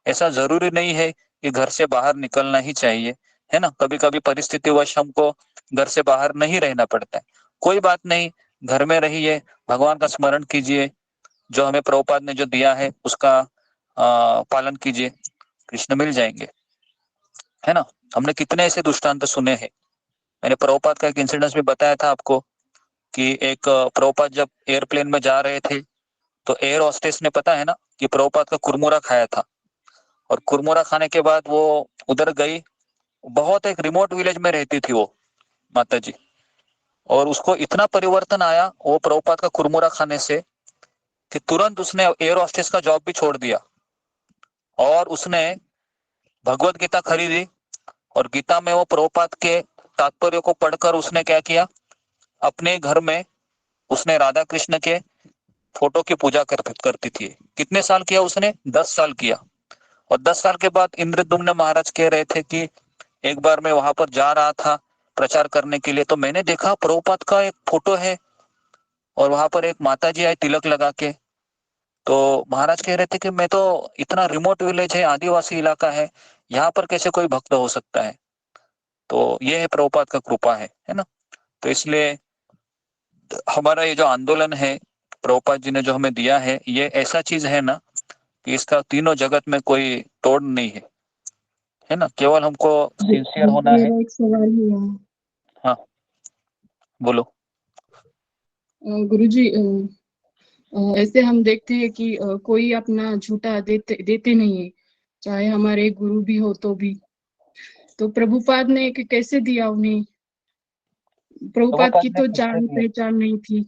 ऐसा जरूरी नहीं है कि घर से बाहर निकलना ही चाहिए, है ना? कभी कभी परिस्थितिवश हमको घर से बाहर नहीं रहना पड़ता है, कोई बात नहीं, घर में रहिए, भगवान का स्मरण कीजिए, जो हमें प्रभुपाद ने जो दिया है उसका पालन कीजिए, कृष्ण मिल जाएंगे, है ना? हमने कितने ऐसे दृष्टांत सुने हैं। मैंने प्रभुपाद का एक इंसिडेंस भी बताया था आपको कि एक प्रभुपाद जब एयरप्लेन में जा रहे थे तो एयर होस्टेस ने, पता है ना, कि प्रभुपाद का कुरमुरा खाया था, और कुरमुरा खाने के बाद वो उधर गई, बहुत एक रिमोट विलेज में रहती थी वो माता जी, और उसको इतना परिवर्तन आया वो प्रभुपाद का कुरमुरा खाने से कि तुरंत उसने एयर होस्टेस का जॉब भी छोड़ दिया और उसने भगवत गीता खरीदी, और गीता में वो प्रभुपाद के तात्पर्य को पढ़कर उसने क्या किया, अपने घर में उसने राधा कृष्ण के फोटो की पूजा करती थी। कितने साल किया उसने? 10 साल किया। और 10 साल के बाद इंद्रद्युम्न महाराज कह रहे थे कि एक बार मैं वहां पर जा रहा था प्रचार करने के लिए, तो मैंने देखा प्रभुपाद का एक फोटो है और वहां पर एक माता जी आई तिलक लगा के। तो महाराज कह रहे थे कि मैं तो, इतना रिमोट विलेज है, आदिवासी इलाका है, यहाँ पर कैसे कोई भक्त हो सकता है? तो ये है प्रभुपाद का कृपा है ना? तो इसलिए हमारा ये जो आंदोलन है प्रभुपाद जी ने जो हमें दिया है, ये ऐसा चीज है ना कि इसका तीनों जगत में कोई तोड़ नहीं है ना? केवल हमको सिंसियर होना है। मेरा एक सवाल है। हाँ बोलो। गुरुजी, ऐसे हम देखते हैं कि कोई अपना झूठा देते नहीं है, चाहे हमारे गुरु भी हो तो भी। तो प्रभुपाद ने कैसे दिया उन्हें? प्रभुपाद की तो जान पहचान नहीं थी।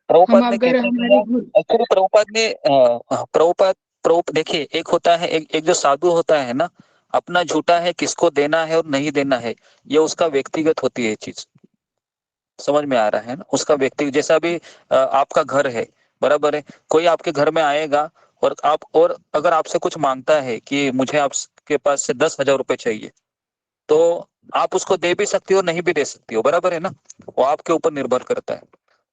प्रभुपाद हम ने अगर कैसे हमारे दिया? एक्चुअली प्रभुपाद देखिए, एक होता है, एक जो साधु होता है ना, अपना झूठा है किसको देना है और नहीं देना है, ये उसका व्यक्तिगत होती है चीज। समझ में आ रहा है ना? उसका व्यक्ति, जैसा भी आपका घर है, बराबर है, कोई आपके घर में आएगा और अगर आपसे कुछ मांगता है कि मुझे आपके पास से 10,000 रुपए चाहिए, तो आप उसको दे भी सकती हो, नहीं भी दे सकती हो, बराबर है ना? वो आपके ऊपर निर्भर करता है।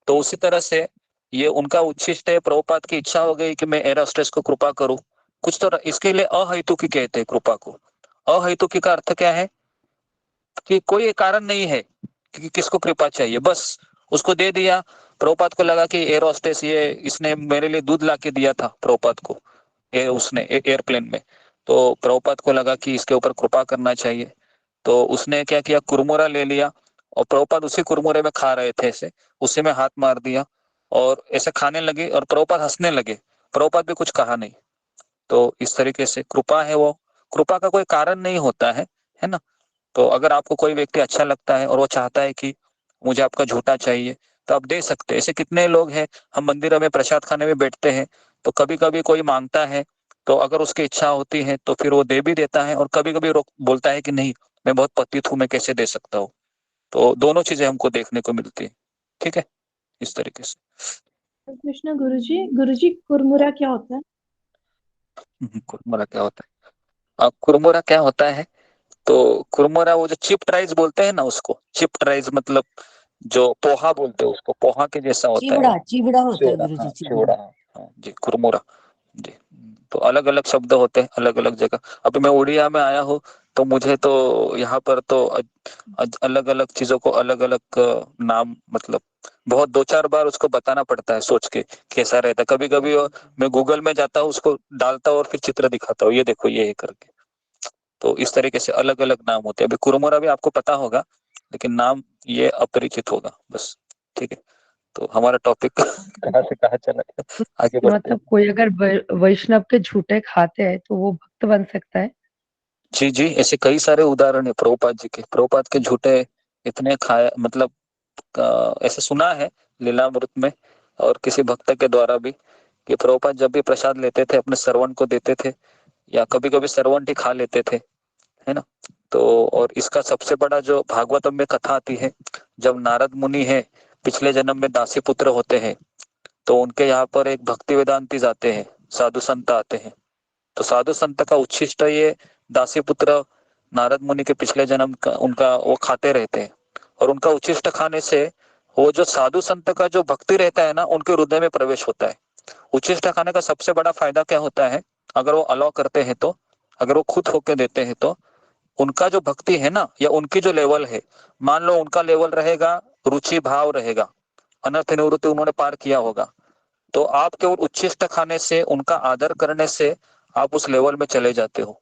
तो उसी तरह से ये उनका उच्छिष्ट है, प्रभुपाद की इच्छा हो गई कि मैं एयर होस्टेस को कृपा करूं, कुछ तो इसके लिए अहेतुकी कहते हैं कृपा को। अहेतुकी का अर्थ क्या है कि कोई कारण नहीं है कि किसको कृपा चाहिए, बस उसको दे दिया। प्रभुपाद को लगा कि एयर होस्टेस ये इसने मेरे लिए दूध ला के दिया था प्रभुपाद को, उसने एयरप्लेन में, तो प्रभुपाद को लगा कि इसके ऊपर कृपा करना चाहिए, तो उसने क्या किया, कुरमुरा ले लिया, और प्रभुपाद उसी कुरमुरे में खा रहे थे, ऐसे उसी में हाथ मार दिया और ऐसे खाने लगे, और प्रभुपाद हंसने लगे, प्रभुपाद भी कुछ कहा नहीं। तो इस तरीके से कृपा है, वो कृपा का कोई कारण नहीं होता है ना? तो अगर आपको कोई व्यक्ति अच्छा लगता है और वो चाहता है कि मुझे आपका झूठा चाहिए, तो आप दे सकते हैं। ऐसे कितने लोग हैं, हम मंदिर में प्रसाद खाने में बैठते हैं तो कभी कभी कोई मांगता है, तो अगर उसकी इच्छा होती है तो फिर वो दे भी देता है, और कभी कभी बोलता है कि नहीं, मैं बहुत पतित हूँ, मैं कैसे दे सकता हूँ। तो दोनों चीजें हमको देखने को मिलती है। ठीक है, इस तरीके से। कृष्ण गुरुजी कुरमुरा क्या होता है? कुरमुरा क्या होता है? कुरमुरा क्या होता है, तो कुरमुरा वो जो चिप्ड राइस बोलते हैं ना, उसको चिप्ड राइस मतलब जो पोहा बोलते हैं उसको, पोहा के जैसा होता है। चिवड़ा होता है चिवड़ा, गुरुजी, हाँ चिवड़ा। चिवड़ा, हाँ जी, कुरमुरा जी। तो अलग अलग शब्द होते हैं अलग अलग जगह। अभी मैं उड़िया में आया हूँ तो मुझे तो यहाँ पर तो अलग अलग चीजों को अलग अलग नाम, मतलब बहुत 2-4 बार उसको बताना पड़ता है सोच के कैसा रहता है। कभी कभी मैं गूगल में जाता हूँ, उसको डालता हूँ और फिर चित्र दिखाता हूँ, ये देखो ये करके। तो इस तरीके से अलग अलग नाम होते हैं। अभी कुरमुरा भी आपको पता होगा, लेकिन नाम ये अपरिचित होगा बस। ठीक है, तो हमारा टॉपिक कहाँ से कहाँ चला गया, आगे बढ़ते मतलब कोई अगर वैष्णव के झूठे खाते हैं तो वो भक्त बन सकता है? जी जी, ऐसे कई सारे उदाहरण है प्रभुपाद जी के। प्रभुपाद के झूठे इतने खाया, मतलब ऐसे सुना है लीलामृत में और किसी भक्त के द्वारा भी कि प्रभुपाद जब भी प्रसाद लेते थे अपने सर्वंट को देते थे, या कभी कभी सर्वंट ही खा लेते थे, है ना। तो और इसका सबसे बड़ा जो भागवतम में कथा आती है, जब नारद मुनि है पिछले जन्म में दासी पुत्र होते हैं, तो उनके यहाँ पर एक भक्ति वेदांती आते हैं, साधु संत आते हैं। तो साधु संत का उच्छिष्ट ये दासी पुत्र नारद मुनि के पिछले जन्म का उनका वो खाते रहते हैं, और उनका उच्छिष्ट खाने से वो जो साधु संत का जो भक्ति रहता है ना, उनके हृदय में प्रवेश होता है। उच्छिष्ट खाने का सबसे बड़ा फायदा क्या होता है, अगर वो अलाउ करते हैं तो, अगर वो खुद होके देते हैं तो उनका जो भक्ति है ना, या उनकी जो लेवल है, मान लो उनका लेवल रहेगा रुचि भाव रहेगा, अनर्थ निवृत्ति उन्होंने पार किया होगा, तो आप केवल उच्छिष्ट खाने से, उनका आदर करने से आप उस लेवल में चले जाते हो।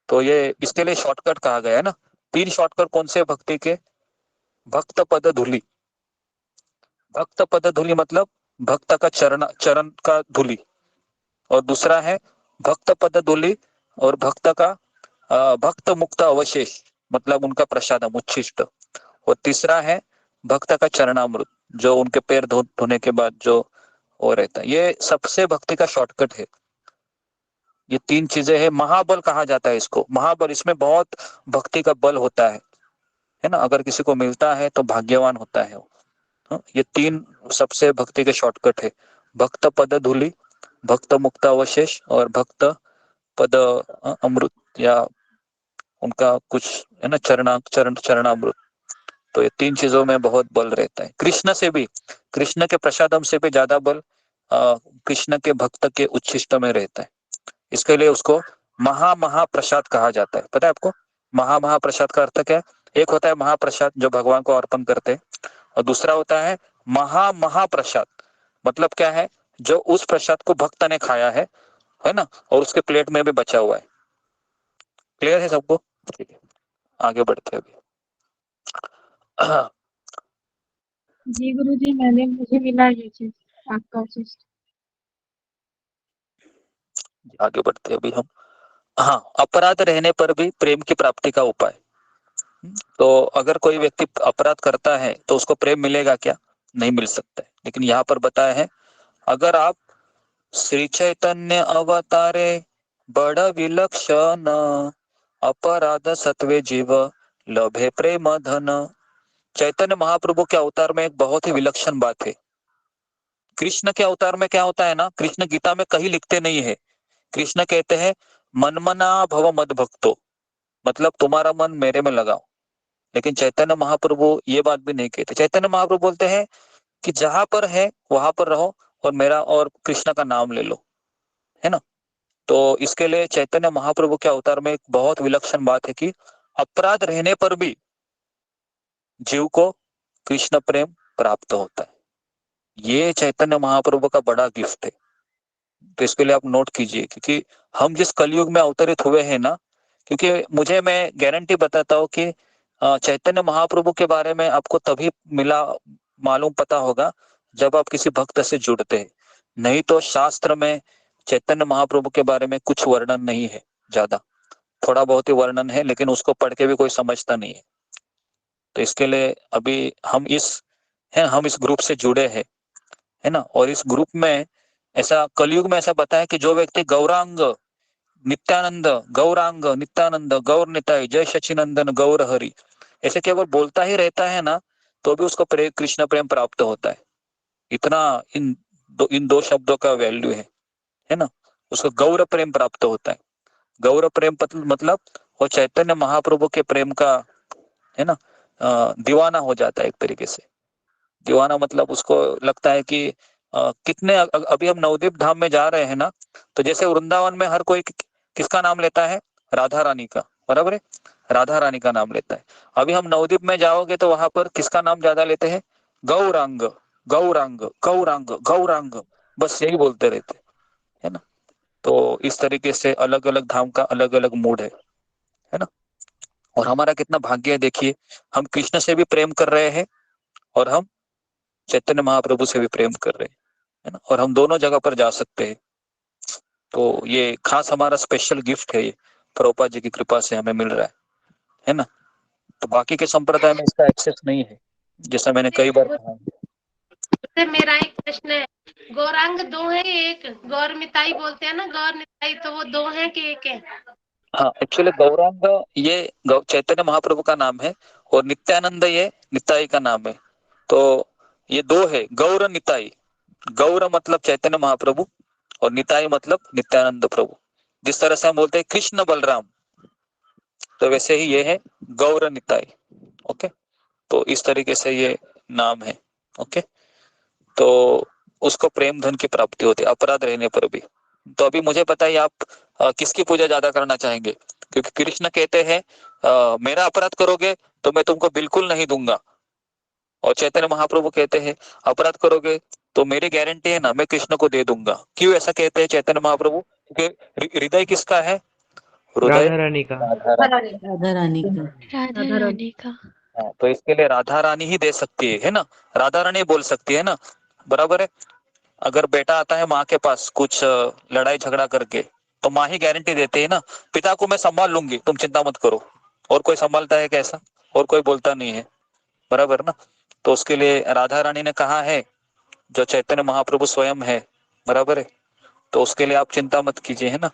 तो ये इसके लिए शॉर्टकट कहा गया है ना। 3 शॉर्टकट कौन से भक्ति के? भक्त पद धूलि। भक्त पद धूलि मतलब भक्त का चरण का धूलि, और दूसरा है भक्त पद धूलि और भक्त का भक्त मुक्त अवशेष मतलब उनका प्रसादम उच्छिष्ट, और तीसरा है भक्त का चरणामृत जो उनके पैर धोने के बाद जो वो रहता है। ये सबसे भक्ति का शॉर्टकट है। ये 3 चीजें हैं। महाबल कहा जाता है इसको, महाबल। इसमें बहुत भक्ति का बल होता है ना। अगर किसी को मिलता है तो भाग्यवान होता है वो। ये 3 सबसे भक्ति के शॉर्टकट है, भक्त पद धूलि, भक्त मुक्त अवशेष और भक्त पद अमृत, या उनका कुछ है ना चरणामृत। तो ये 3 चीजों में बहुत बल रहता है। कृष्ण से भी, कृष्ण के प्रसादम से भी ज्यादा बल कृष्ण के भक्त के उच्छिष्ट में रहता है। इसके लिए उसको महाप्रसाद कहा जाता है। पता है आपको महाप्रसाद का अर्थ क्या है? एक होता है महाप्रसाद जो भगवान को अर्पण करते हैं, और दूसरा होता है महाप्रसाद। मतलब क्या है? जो उस प्रसाद को भक्त ने खाया है ना, और उसके प्लेट में भी बचा हुआ है। क्लियर है सबको? ठीक है, आगे बढ़ते हैं अभी। जी गुरुजी, मुझे मिला ये चीज, आपका चीज। आगे बढ़ते हैं अभी हम। हाँ, अपराध रहने पर भी प्रेम की प्राप्ति का उपाय। तो अगर कोई व्यक्ति अपराध करता है तो उसको प्रेम मिलेगा क्या? नहीं मिल सकता है। लेकिन यहाँ पर बताया है, अगर आप श्री चैतन्य अवतारे बड़ विलक्षण अपराध सत्वे जीव लभे प्रेम धन। चैतन्य महाप्रभु के अवतार में एक बहुत ही विलक्षण बात है। कृष्ण के अवतार में क्या होता है ना, कृष्ण गीता में कहीं लिखते नहीं है। कृष्ण कहते हैं मनमना भव मद भक्तो, मतलब तुम्हारा मन मेरे में लगाओ। लेकिन चैतन्य महाप्रभु ये बात भी नहीं कहते। चैतन्य महाप्रभु बोलते हैं कि जहां पर है वहां पर रहो और मेरा और कृष्ण का नाम ले लो, है ना। तो इसके लिए चैतन्य महाप्रभु के अवतार में एक बहुत विलक्षण बात है कि अपराध रहने पर भी जीव को कृष्ण प्रेम प्राप्त होता है। ये चैतन्य महाप्रभु का बड़ा गिफ्ट है। तो इसके लिए आप नोट कीजिए, क्योंकि हम जिस कलयुग में अवतरित हुए हैं ना, क्योंकि मैं गारंटी बताता हूँ कि चैतन्य महाप्रभु के बारे में आपको तभी मालूम पता होगा जब आप किसी भक्त से जुड़ते हैं। नहीं तो शास्त्र में चैतन्य महाप्रभु के बारे में कुछ वर्णन नहीं है, ज्यादा थोड़ा बहुत ही वर्णन है, लेकिन उसको पढ़ के भी कोई समझता नहीं है। तो इसके लिए अभी हम इस ग्रुप से जुड़े हैं, है ना। और इस ग्रुप में ऐसा कलयुग में ऐसा बताया कि जो व्यक्ति गौरांग नित्यानंद गौर निताई जय सचिनंदन गौर हरि ऐसे केवल बोलता ही रहता है ना, तो भी उसको कृष्ण प्रेम प्राप्त होता है। इतना इन 2 शब्दों का वैल्यू है ना। उसको गौर प्रेम प्राप्त होता है। गौर प्रेम मतलब वो चैतन्य महाप्रभु के प्रेम का, है ना, दीवाना हो जाता है। एक तरीके से दीवाना मतलब उसको लगता है कि कितने अभी हम नवदीप धाम में जा रहे हैं ना, तो जैसे वृंदावन में हर कोई किसका नाम लेता है? राधा रानी का, बराबर है, राधा रानी का नाम लेता है। अभी हम नवदीप में जाओगे तो वहां पर किसका नाम ज्यादा लेते हैं? गौरांग गौरांग गौरांग गौरांग, बस यही बोलते रहते, है ना। तो इस तरीके से अलग अलग धाम का अलग अलग मूड है ना। और हमारा कितना भाग्य है, देखिए हम कृष्ण से भी प्रेम कर रहे हैं और हम चैतन्य महाप्रभु से भी प्रेम कर रहे हैं, है ना। और हम दोनों जगह पर जा सकते हैं। तो ये खास हमारा स्पेशल गिफ्ट है, ये प्रभुपाद जी की कृपा से हमें मिल रहा है ना। तो बाकी के संप्रदाय में इसका एक्सेस नहीं है, जैसा मैंने कई बार कहा। से मेरा एक प्रश्न है, गौरांग दो है कि एक? गौर निताई बोलते हैं ना, गौर निताई, तो वो दो है कि एक है? हाँ, एक्चुअली गौरांग ये चैतन्य महाप्रभु का नाम है और नित्यानंद ये निताई का नाम है। तो ये दो है, गौर निताई। गौर मतलब चैतन्य महाप्रभु और निताई मतलब नित्यानंद प्रभु। जिस तरह से हम बोलते हैं कृष्ण बलराम, तो वैसे ही ये है गौर निताई। ओके, तो इस तरीके से ये नाम है। ओके, तो उसको प्रेम धन की प्राप्ति होती है अपराध रहने पर भी। तो अभी मुझे बताइए, आप किसकी पूजा ज्यादा करना चाहेंगे? क्योंकि कृष्ण कहते हैं मेरा अपराध करोगे तो मैं तुमको बिल्कुल नहीं दूंगा, और चैतन्य महाप्रभु कहते हैं अपराध करोगे तो मेरी गारंटी है ना, मैं कृष्ण को दे दूंगा। क्यों ऐसा कहते हैं चैतन्य महाप्रभु? क्योंकि हृदय किसका है? हृदय राधा रानी का। राधा रानी का। राधा रानी का। हाँ, तो इसके लिए राधा रानी ही दे सकती है ना, राधा रानी बोल सकती है ना, बराबर है। अगर बेटा आता है माँ के पास कुछ लड़ाई झगड़ा करके, तो माँ ही गारंटी देती है ना, पिता को मैं संभाल लूंगी, तुम चिंता मत करो। और कोई संभालता है कैसा? और कोई बोलता नहीं है, बराबर ना। तो उसके लिए राधा रानी ने कहा है, जो चैतन्य महाप्रभु स्वयं है, बराबर है। तो उसके लिए आप चिंता मत कीजिए, है ना।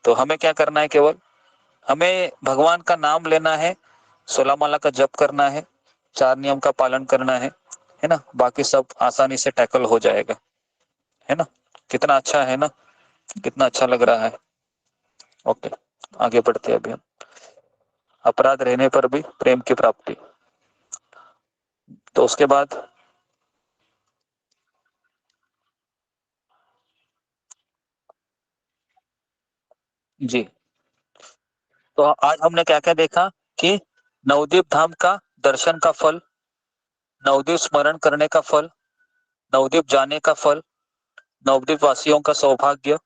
तो हमें क्या करना है? केवल हमें भगवान का नाम लेना है, 16 माला का जप करना है, 4 नियम का पालन करना है ना। बाकी सब आसानी से टैकल हो जाएगा, है ना। कितना अच्छा है ना, कितना अच्छा लग रहा है। ओके, आगे बढ़ते हैं अभी हम। अपराध रहने पर भी प्रेम की प्राप्ति। तो उसके बाद जी, तो आज हमने क्या क्या देखा कि नवद्वीप धाम का दर्शन का फल, नवद्वीप स्मरण करने का फल, नवद्वीप जाने का फल, नवद्वीप वासियों का सौभाग्य,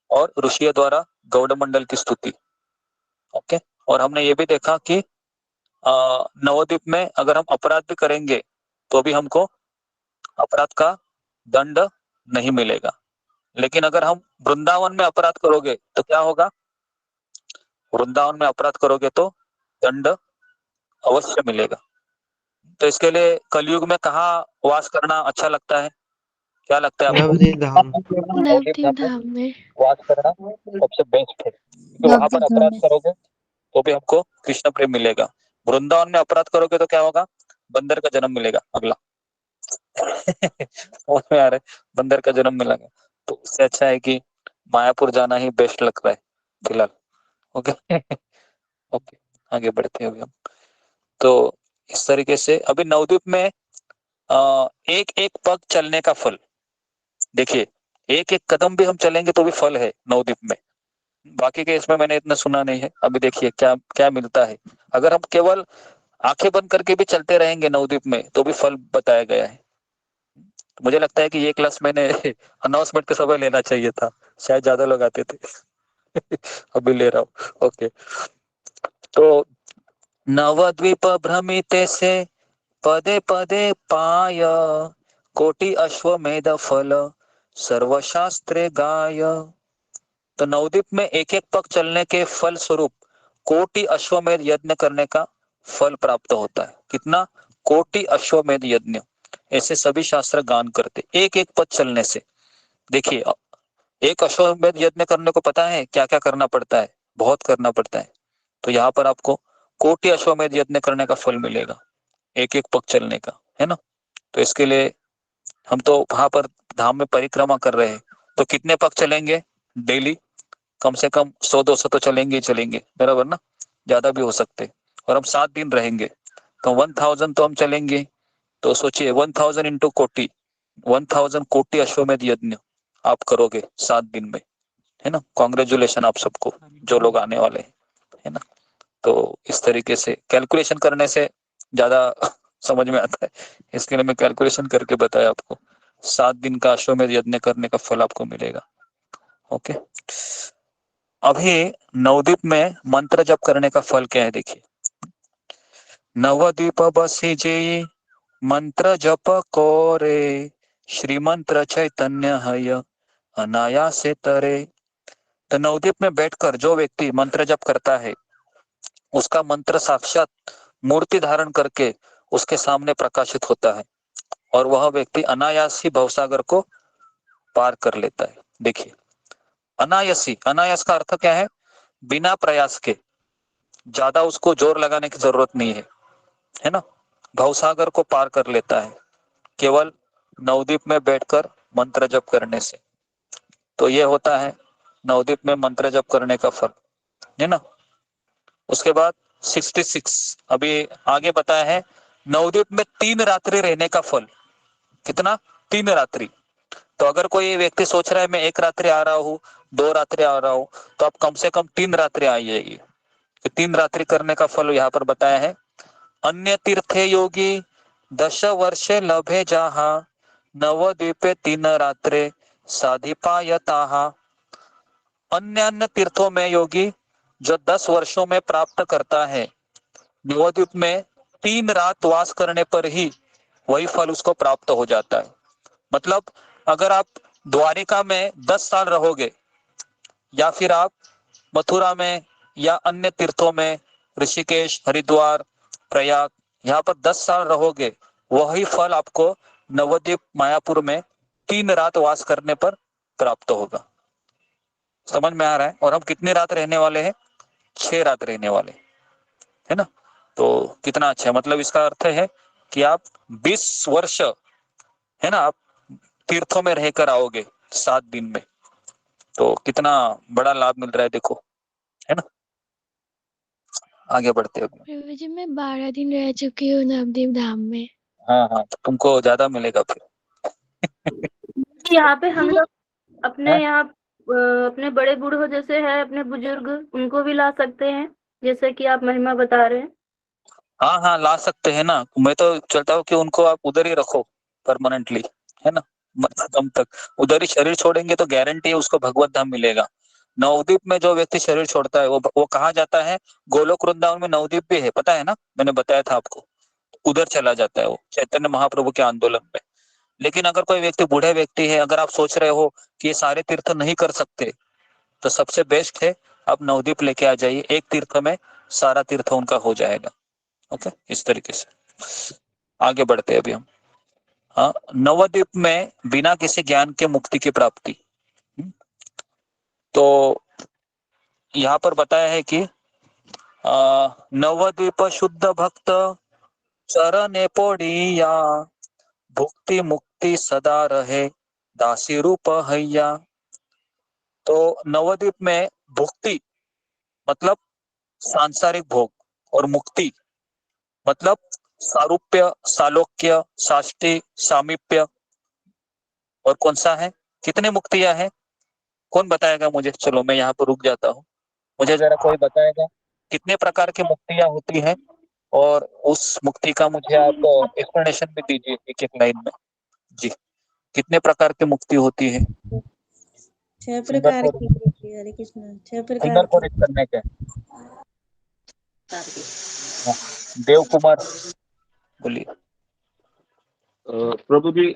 और ऋषियों द्वारा गौड़ मंडल की स्तुति। ओके, और हमने ये भी देखा कि नवद्वीप में अगर हम अपराध भी करेंगे तो भी हमको अपराध का दंड नहीं मिलेगा। लेकिन अगर हम वृंदावन में अपराध करोगे तो क्या होगा? वृंदावन में अपराध करोगे तो दंड अवश्य मिलेगा। तो इसके लिए कलयुग में कहाँ वास करना अच्छा लगता है? क्या लगता है आपको? नवद्वीप धाम। नवद्वीप धाम में वास करना सबसे बेस्ट है, क्योंकि वहां पर अपराध करोगे तो भी हमको कृष्ण प्रेम मिलेगा। वृंदावन में अपराध करोगे तो क्या होगा? बंदर का जन्म मिलेगा अगला। समझ में आ रहा है? बंदर का जन्म मिलेगा। तो उससे अच्छा है कि मायापुर जाना ही बेस्ट लग रहा है फिलहाल। ओके ओके, आगे बढ़ते हैं अभी हम। तो इस तरीके से अभी नवद्वीप में एक एक पग चलने का फल देखिए, एक एक कदम भी हम चलेंगे तो भी फल है नवद्वीप में। बाकी के इसमें मैंने इतना सुना नहीं है। अभी देखिए क्या क्या मिलता है। अगर हम केवल आंखें बंद करके भी चलते रहेंगे नवद्वीप में तो भी फल बताया गया है। मुझे लगता है कि ये क्लास मैंने अनाउंसमेंट के समय लेना चाहिए था, शायद ज्यादा लोग आते थे। अभी ले रहा हूँ। ओके, तो नवद्वीप भ्रमिते से पदे पदे पाय, कोटि अश्वमेध फल सर्वशास्त्रे गाय। तो नवद्वीप में एक एक पग चलने के फल स्वरूप कोटि अश्वमेध यज्ञ करने का फल प्राप्त होता है। कितना? कोटि अश्वमेध यज्ञ, ऐसे सभी शास्त्र गान करते एक एक पद चलने से। देखिए, एक अश्वमेध यज्ञ करने को पता है क्या क्या करना पड़ता है? बहुत करना पड़ता है। तो यहाँ पर आपको कोटि अश्वमेध यज्ञ करने का फल मिलेगा, एक एक पग चलने का, है ना। तो इसके लिए हम तो वहां पर धाम में परिक्रमा कर रहे हैं, तो कितने पग चलेंगे डेली? कम से कम 100-200 तो चलेंगे ही चलेंगे, बराबर ना। ज्यादा भी हो सकते। और हम 7 दिन रहेंगे तो 1000 तो हम चलेंगे। तो सोचिए 1000 इंटू कोटि, 1000 कोटि अश्वमेध यज्ञ आप करोगे 7 दिन में, है ना। कॉन्ग्रेचुलेशन आप सबको जो लोग आने वाले हैं, है ना। तो इस तरीके से कैलकुलेशन करने से ज्यादा समझ में आता है, इसके लिए मैं कैलकुलेशन करके बताया आपको। 7 दिन का अश्वमेध यज्ञ करने का फल आपको मिलेगा। ओके, अभी नवद्वीप में मंत्र जप करने का फल क्या है देखिए। नवद्वीप बसी जे मंत्र जप कोरे, श्री मंत्र चैतन्य हय अनायासे तरे। तो नवद्वीप में बैठकर जो व्यक्ति मंत्र जप करता है, उसका मंत्र साक्षात मूर्ति धारण करके उसके सामने प्रकाशित होता है। और वह व्यक्ति अनायास ही भवसागर को पार कर लेता है। देखिए, अनायासी, अनायास का अर्थ क्या है? बिना प्रयास के, ज्यादा उसको जोर लगाने की जरूरत नहीं है ना। भवसागर को पार कर लेता है केवल नवदीप में बैठकर मंत्र जप करने से। तो ये होता है नवदीप में मंत्र जप करने का फल, है ना। उसके बाद 66 अभी आगे बताया है, नवदीप में 3 रात्रि रहने का फल। कितना? 3 रात्रि। तो अगर कोई व्यक्ति सोच रहा है मैं 1 रात्रि आ रहा हूँ, 2 रात्रि आ रहा हूँ, तो आप कम से कम 3 रात्रि आ जाएगी। तो 3 रात्रि करने का फल यहाँ पर बताया है। अन्य तीर्थे योगी 10 वर्षे लभे जहा, नवद्वीपे 3 रात्रे साधिपायताः। अन्य तीर्थों में योगी जो 10 वर्षों में प्राप्त करता है, नवद्वीप में 3 रात वास करने पर ही वही फल उसको प्राप्त हो जाता है। मतलब अगर आप द्वारिका में 10 साल रहोगे, या फिर आप मथुरा में या अन्य तीर्थों में, ऋषिकेश, हरिद्वार, प्रयाग, यहाँ पर 10 साल रहोगे, वही फल आपको नवद्वीप मायापुर में 3 रात वास करने पर प्राप्त होगा। समझ में आ रहा है? और हम कितनी रात रहने वाले हैं? 6 रात रहने वाले, है ना। तो कितना अच्छा है। मतलब इसका अर्थ है कि आप 20 वर्ष, है ना, आप तीर्थों में रहकर आओगे 7 दिन में। तो कितना बड़ा लाभ मिल रहा है, देखो, है ना। आगे बढ़ते हैं। प्रभु जी, मैं 12 दिन रह चुकी हूँ नवदीप धाम में। हाँ हाँ, तो तुमको ज्यादा मिलेगा फिर। यहाँ पे हम लोग अपने हाँ? यहाँ अपने बड़े बूढ़ों जैसे है, अपने बुजुर्ग, उनको भी ला सकते हैं, जैसे कि आप महिमा बता रहे हैं। हाँ हाँ, ला सकते हैं ना। मैं तो चाहता हूँ कि उनको आप उधर ही रखो परमानेंटली, है ना। तब तक उधर ही शरीर छोड़ेंगे तो गारंटी है उसको भगवत धाम मिलेगा। नवदीप में जो व्यक्ति शरीर छोड़ता है वो कहाँ जाता है? गोलोक वृंदावन में नवदीप भी है, पता है ना, मैंने बताया था आपको। उधर चला जाता है वो चैतन्य महाप्रभु के आंदोलन में। लेकिन अगर कोई व्यक्ति, बूढ़े व्यक्ति है, अगर आप सोच रहे हो कि ये सारे तीर्थ नहीं कर सकते, तो सबसे बेस्ट है आप नवदीप लेके आ जाइए। एक तीर्थ में सारा तीर्थ उनका हो जाएगा। ओके, इस तरीके से आगे बढ़ते हैं अभी हम। हाँ, नवद्वीप में बिना किसी ज्ञान के मुक्ति की प्राप्ति। तो यहाँ पर बताया है कि नवद्वीप शुद्ध भक्त चरणे पोड़िया, भुक्ति मुक्ति सदा रहे दासी रूप हैया। तो नवद्वीप में भुक्ति मतलब सांसारिक भोग, और मुक्ति मतलब सारूप्य, सालोक्य, साष्टी, सामीप्य। और कौन सा है? कितने मुक्तियां हैं? कौन बताएगा मुझे? चलो मैं यहाँ पर रुक जाता हूँ, मुझे जरा कोई बताएगा कितने प्रकार की मुक्तियां होती हैं, और उस मुक्ति का मुझे आप एक्सप्लेनेशन भी दीजिए एक एक लाइन में। जी, कितने प्रकार की मुक्ति होती है? 6 प्रकार की होती है। हरे कृष्ण, 6 प्रकार को करने के। देव कुमार बोलिए। प्रभु जी,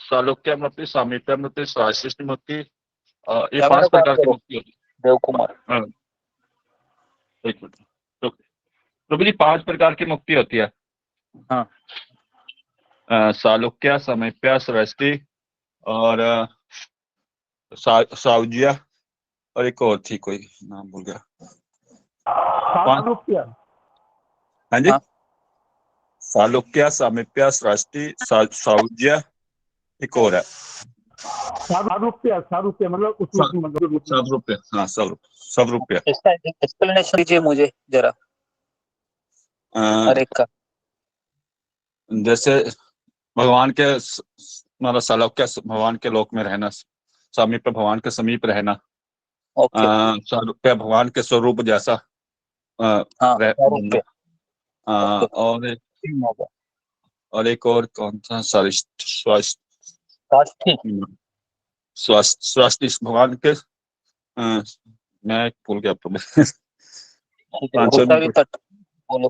सालोक्य मुक्ति, सामीप्य मुक्ति, साशिष्ट मुक्ति, ये 5 बात प्रकार की करो। मुक्ति होती देव कुमार। है। एक मिनट, प्रभु जी, 5 प्रकार की मुक्ति होती है। हाँ, सालोक्य, सामीप्य, सृष्टि और साउज्य, और एक और थी, कोई नाम भूल गया। हाँ जी, सालोक्य, सामीप्य, सृष्टि, साउज्य, एक और है सारूप्य मतलब सदरूप्य। हाँ, सदरूप्य। इसका एक्सप्लेनेशन दीजिए मुझे जरा हर एक का। जैसे भगवान के मतलब सालोक्य भगवान के लोक में रहना, सामीप्य भगवान के समीप रहना, सारूप्य भगवान के स्वरूप जैसा रहना, और एक और कौन सा? स्वास्थ्य भगवान के, मैं भूल गया। बोलो,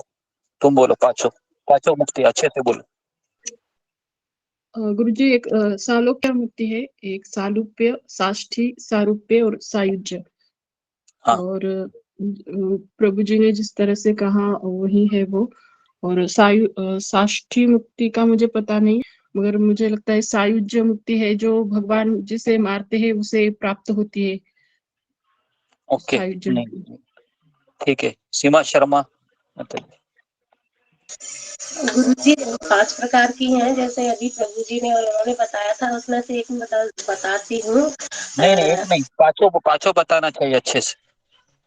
तुम बोलो। पांचों मुक्ति अच्छे से बोलो। गुरु जी, एक सालोक्य मुक्ति है, एक सालूप्य, साष्ठी, सारूप्य और सायुज्य। और प्रभु जी ने जिस तरह से कहा वही है वो। और साष्ठी मुक्ति का मुझे पता नहीं, मगर मुझे लगता है सायुज्य मुक्ति है जो भगवान जिसे मारते हैं उसे प्राप्त होती है। ओके, सायुज्य नहीं ठीक है। सीमा शर्मा माता जी। गुरु जी 5 प्रकार की हैं, जैसे अभी प्रभु जी ने उन्होंने बताया था, उसमें से एक बताती हूँ। नहीं नहीं, एक नहीं, पांचों बताना चाहिए अच्छे से।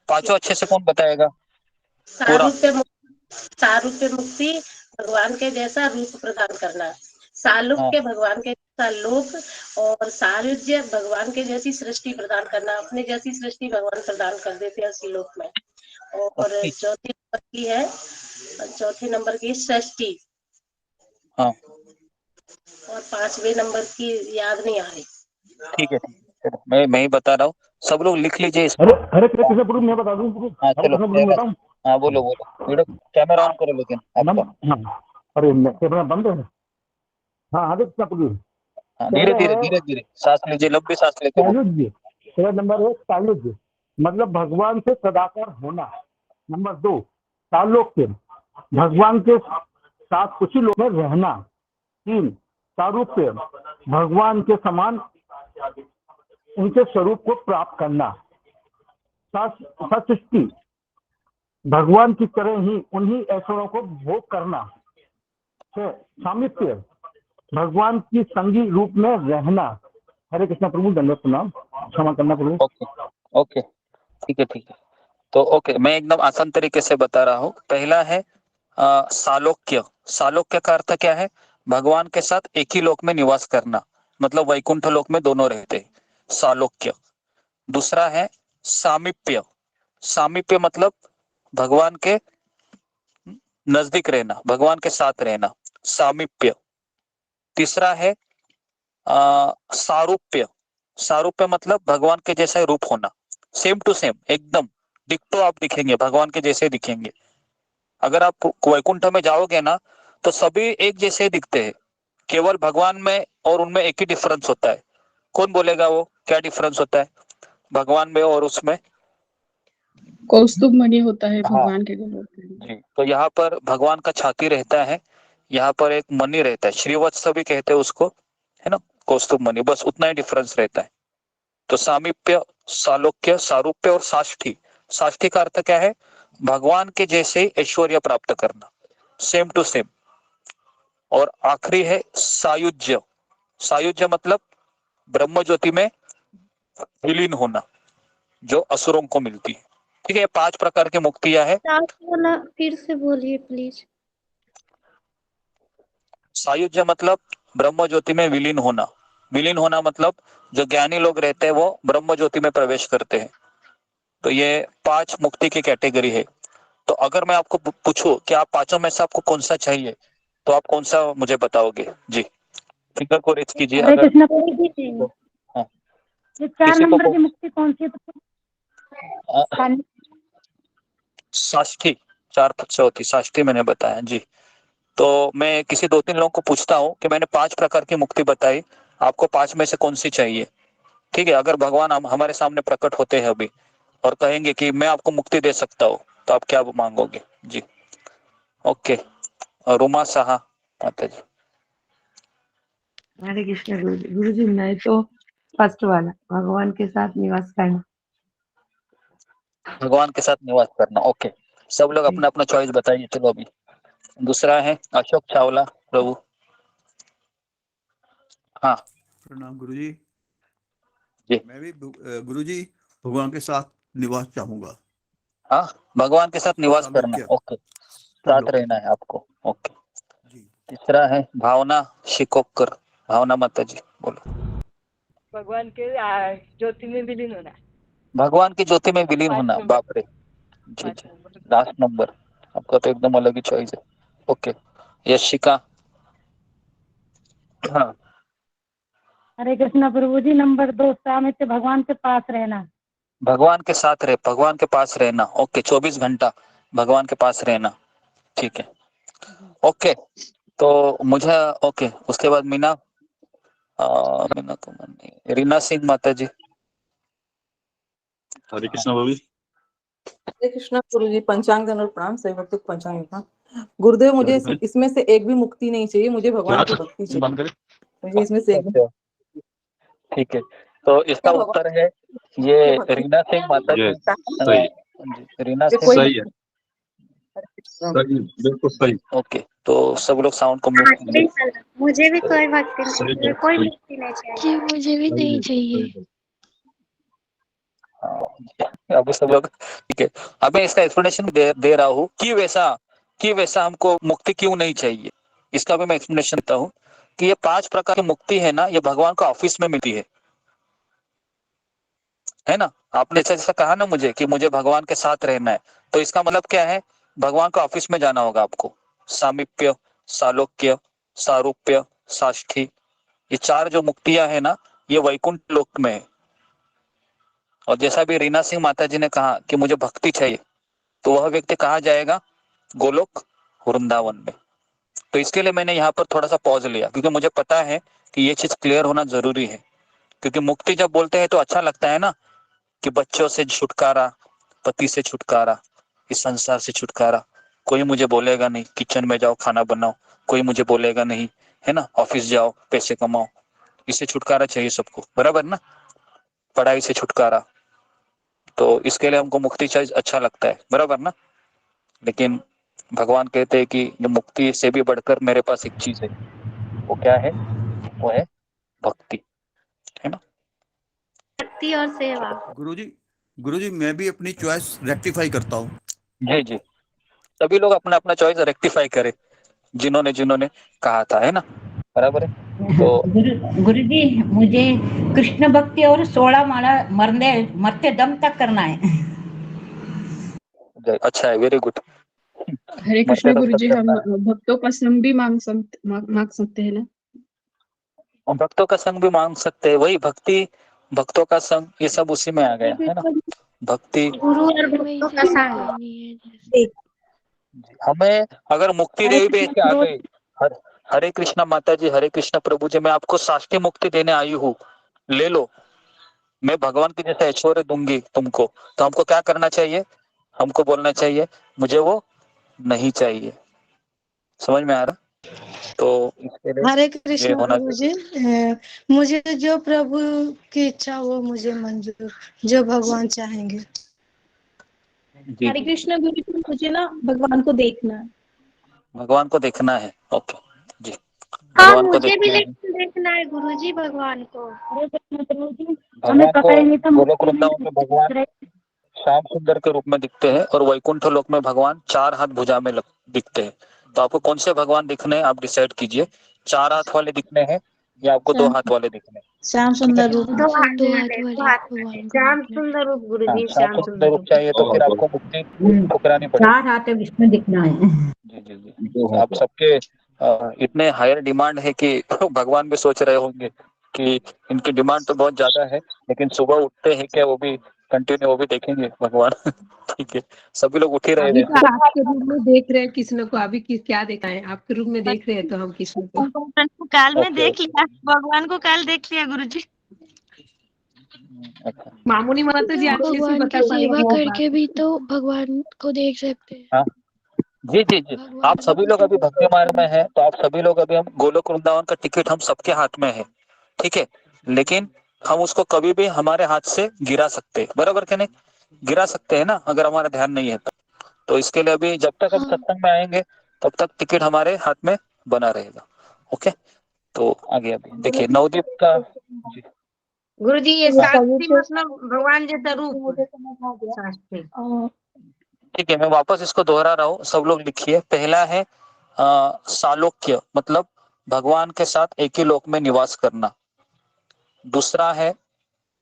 पांचों अच्छे से कौन बताएगा पूरा? सारूप्य मुक्ति, भगवान के जैसा रूप प्रदान करना, सालुक्य भगवान के जैसा लोक, और सायुज्य भगवान के जैसी सृष्टि प्रदान करना, अपने जैसी सृष्टि भगवान प्रदान कर देते हैं उसी लोक में। और चौथे नंबर की सृष्टि। हाँ। और 5वें नंबर की याद नहीं आ रही। ठीक है, चलो मैं ही बता रहा हूँ, सब लोग लिख लीजिए इसको। अरे कृष्ण प्रभु मैं बता दूं। हाँ चलो, बताऊं? हाँ बोलो वीडियो कैमरा ऑन करो लेकिन आपका। अरे कैमरा बंद है। हाँ कृष्ण प्रभु। धीरे धीरे सांस लीजिए, लंबी सांस लेके। पहला नंबर है सायुज्य, मतलब भगवान से सदाकर होना। नंबर 2 सालोक्य, भगवान के साथ कुछ ही लोग में रहना। 3 सारूप्य, भगवान के समान उनके स्वरूप को प्राप्त करना। सृष्टि, भगवान की तरह ही उन्हीं ऐश्वर्यों को भोग करना। 6 सामीप्य, भगवान की संगी रूप में रहना। हरे कृष्ण प्रभु, दंडवत प्रणाम, क्षमा करना प्रभु। ओके ठीक है। तो ओके, मैं एकदम आसान तरीके से बता रहा हूँ। पहला है सालोक्य। सालोक्य का अर्थ क्या है? भगवान के साथ एक ही लोक में निवास करना, मतलब वैकुंठ लोक में दोनों रहते हैं, सालोक्य। दूसरा है सामीप्य। सामीप्य मतलब भगवान के नजदीक रहना, भगवान के साथ रहना, सामीप्य। तीसरा है सारूप्य। सारूप्य मतलब भगवान के जैसा रूप होना, सेम टू सेम, एकदम डिक्टो आप दिखेंगे, भगवान के जैसे दिखेंगे। अगर आप वैकुंठ में जाओगे ना तो सभी एक जैसे दिखते हैं, केवल भगवान में और उनमें एक ही डिफरेंस होता है। कौन बोलेगा वो क्या डिफरेंस होता है भगवान में और उसमें? कौस्तुभ मणि होता है भगवान के गले में। जी, तो यहाँ पर भगवान का छाती रहता है, यहाँ पर एक मणि रहता है, श्रीवत्स भी कहते हैं उसको, है ना, कौस्तुभ मणि, बस उतना ही डिफरेंस रहता है। तो सामीप्य, सालोक्य, सारूप्य और साष्ठी। साष्ठी का अर्थ क्या है? भगवान के जैसे ऐश्वर्य प्राप्त करना, सेम टू सेम। और आखिरी है सायुज्य। सायुज्य मतलब ब्रह्म ज्योति में विलीन होना, जो असुरों को मिलती है। ठीक है, 5 प्रकार की मुक्तियां है। फिर से बोलिए प्लीज। सायुज्य मतलब ब्रह्म ज्योति में विलीन होना। विलीन होना मतलब जो ज्ञानी लोग रहते हैं वो ब्रह्म ज्योति में प्रवेश करते हैं। तो ये 5 मुक्ति की कैटेगरी है। तो अगर मैं आपको पूछूं कि आप पांचों में से आपको कौन सा चाहिए, तो आप कौन सा मुझे बताओगे? जी, फिंगर को रेज कीजिए। हरे अगर कृष्ण प्रभु जी, हाँ, ये 4 नंबर की मुक्ति कौन सी है? साष्ठी, 4 पद से होती, साष्ठी मैंने बताया जी। तो मैं किसी 2-3 लोगों को पूछता हूँ कि मैंने 5 प्रकार की मुक्ति बताई, आपको 5 में से कौन सी चाहिए? ठीक है, अगर भगवान हमारे सामने प्रकट होते हैं अभी और कहेंगे कि मैं आपको मुक्ति दे सकता हूँ, तो आप क्या मांगोगे? जी ओके, रुमा साहा माता जी। हरे कृष्ण गुरु जी, मैं तो फर्स्ट वाला, भगवान के साथ निवास करना। भगवान के साथ निवास करना, ओके। सब लोग अपना अपना चॉइस बताइए। चलो अभी दूसरा है अशोक चावला प्रभु। हाँ प्रणाम गुरुजी। जी। मैं भी गुरुजी भगवान के साथ निवास चाहूंगा। हाँ, भगवान के साथ निवास करना, ओके, साथ रहना है आपको, ओके। तीसरा है भावना शिकोकर। भावना माता जी बोलो। भगवान के ज्योति में विलीन होना। भगवान की ज्योति में विलीन होना, बाप रे। जी जी, लास्ट नंबर आपका तो एकदम अलग ही चॉइस है, ओके। यशिका। हाँ हरे कृष्ण प्रभु जी, नंबर 2 सामिप्य, भगवान के पास रहना। भगवान के साथ रहे, भगवान के पास रहना, ओके, 24 घंटा भगवान के पास रहना, ठीक है, ओके। तो मुझे ओके, उसके बाद मीना रीना सिंह माता जी। हरे कृष्ण बाबी। हरे कृष्णा गुरु जी, पंचांग धनुर प्रणाम, सभी भक्तों को पंचांग प्रणाम। गुरुदेव मुझे इसमें से एक भी मुक्ति नहीं चाहिए, मुझे भगवान की भक्ति चाहिए, मुझे इसमें से एक भी। ठीक है, तो इसका उत्तर है ये रीना सिंह माता जी। रीना सिंह सही है, सही, बिल्कुल सही। ओके, तो सब लोग साउंड को म्यूट कीजिए। मुझे भी कोई भक्ति नहीं, कोई भक्ति नहीं चाहिए। मुझे भी नहीं चाहिए। अभी सब लोग ठीक है। अब मैं इसका एक्सप्लेनेशन दे रहा हूँ कि वैसा हमको मुक्ति क्यों नहीं चाहिए। इसका भी मैं एक्सप्लेनेशन देता हूँ कि ये 5 प्रकार की मुक्ति है ना, ये भगवान को ऑफिस में मिलती है ना। आपने जैसा कहा ना मुझे कि मुझे भगवान के साथ रहना है, तो इसका मतलब क्या है, भगवान को ऑफिस में जाना होगा आपको। सामीप्य, सालोक्य, सारूप्य, साष्ठी, ये 4 जो मुक्तियां है ना, ये वैकुंठ लोक में है। और जैसा भी रीना सिंह माता जी ने कहा कि मुझे भक्ति चाहिए, तो वह व्यक्ति कहाँ जाएगा, गोलोक वृंदावन में। तो इसके लिए मैंने यहाँ पर थोड़ा सा पॉज लिया, क्योंकि मुझे पता है कि ये चीज क्लियर होना जरूरी है। क्योंकि मुक्ति जब बोलते हैं तो अच्छा लगता है ना, कि बच्चों से छुटकारा, पति से छुटकारा, इस संसार से छुटकारा, कोई मुझे बोलेगा नहीं किचन में जाओ खाना बनाओ, कोई मुझे बोलेगा नहीं, है ना, ऑफिस जाओ पैसे कमाओ, इससे छुटकारा चाहिए सबको, बराबर ना। पढ़ाई से छुटकारा, तो इसके लिए हमको मुक्ति चाहिए, अच्छा लगता है, बराबर ना। लेकिन भगवान कहते हैं कि ये मुक्ति से भी बढ़कर मेरे पास एक चीज है, वो क्या है, वो है भक्ति, है ना। भक्ति और सेवा। गुरुजी मैं भी अपनी चॉइस रेक्टिफाई करता हूँ। जी जी, सभी लोग अपना अपना चॉइस रेक्टिफाई करें, जिन्होंने कहा था, है ना, बराबर है। तो गुरु जी मुझे कृष्ण भक्ति और 16 माला मरते दम तक करना है। अच्छा है, वेरी गुड। हरे कृष्ण गुरु जी, हम भक्तों का संग भी मांग सकते हैं ना। भक्तों का संग भी मांग सकते हैं, वही भक्ति, भक्तों का संग, ये सब उसी में आ गया, है ना। भक्ति गुरु और भक्तों का संग। हमें अगर मुक्ति देवी भी ऐसे आ गई, हरे कृष्णा माता जी, हरे कृष्णा प्रभु जी, मैं आपको शास्त्रीय मुक्ति देने आई हूँ, ले लो, मैं भगवान की जैसे ऐश्वर्य दूंगी तुमको, तो हमको क्या करना चाहिए, हमको बोलना चाहिए मुझे वो नहीं चाहिए। समझ में आ रहा। तो इसके लिए हरे कृष्ण प्रभु जी, मुझे जो प्रभु की इच्छा वो मुझे मंजूर, जो भगवान चाहेंगे। हरे कृष्ण गुरु जी, मुझे ना भगवान को देखना है। भगवान को देखना है, ओके जी। हाँ, मुझे भी देखना है गुरु जी भगवान को। भगवान को गोलोक वृंदावन में भगवान श्याम सुंदर के रूप में दिखते हैं, और वैकुंठ लोक में भगवान 4 हाथ भुजा में दिखते हैं। तो आपको कौन से भगवान दिखने हैं, आप डिसाइड कीजिए, 4 हाथ वाले दिखने हैं या आपको 2 हाथ वाले दिखने हैं। श्याम सुंदर रूप, श्याम सुंदर रूप गुरु जी, श्याम सुंदर रूप चाहिए, तो फिर आपको मुक्ति ठुकरानी पड़ेगी। 4 हाथ है, इसमें दिखना है। जी जी जी, आप सबके इतने हायर डिमांड है कि भगवान भी सोच रहे होंगे कि इनकी डिमांड तो बहुत ज्यादा है, लेकिन सुबह उठते हैं क्या वो भी कंटिन्यू, वो भी देखेंगे भगवान। ठीक है, सभी लोग उठ ही रहे हैं। आपके रूप में देख रहे हैं कृष्ण को, अभी क्या देखा है, आपके रूप में देख रहे हैं तो हम कृष्ण को काल में देख लिया, भगवान को काल देख लिया गुरु जी। मामूली माता तो जी भगवान की सेवा करके भी तो भगवान को देख सकते हैं। हाँ जी जी जी, आप सभी लोग अभी भक्ति मार्ग में हैं, तो आप सभी लोग अभी, हम गोलोक वृंदावन का टिकट हम सबके हाथ में है, ठीक है, लेकिन हम उसको कभी भी हमारे हाथ से गिरा सकते हैं, बराबर के नहीं, गिरा सकते हैं ना, अगर हमारा ध्यान नहीं है तो इसके लिए अभी जब तक हम सत्संग में आएंगे तब तक टिकट हमारे हाथ में बना रहेगा। ओके, तो आगे अभी देखिए नवदीप का। गुरु जी ये साक्षी मतलब भगवान जैसा रूप। ठीक है, मैं वापस इसको दोहरा रहा हूँ, सब लोग लिखिए। पहला है सालोक्य, मतलब भगवान के साथ एक ही लोक में निवास करना। दूसरा है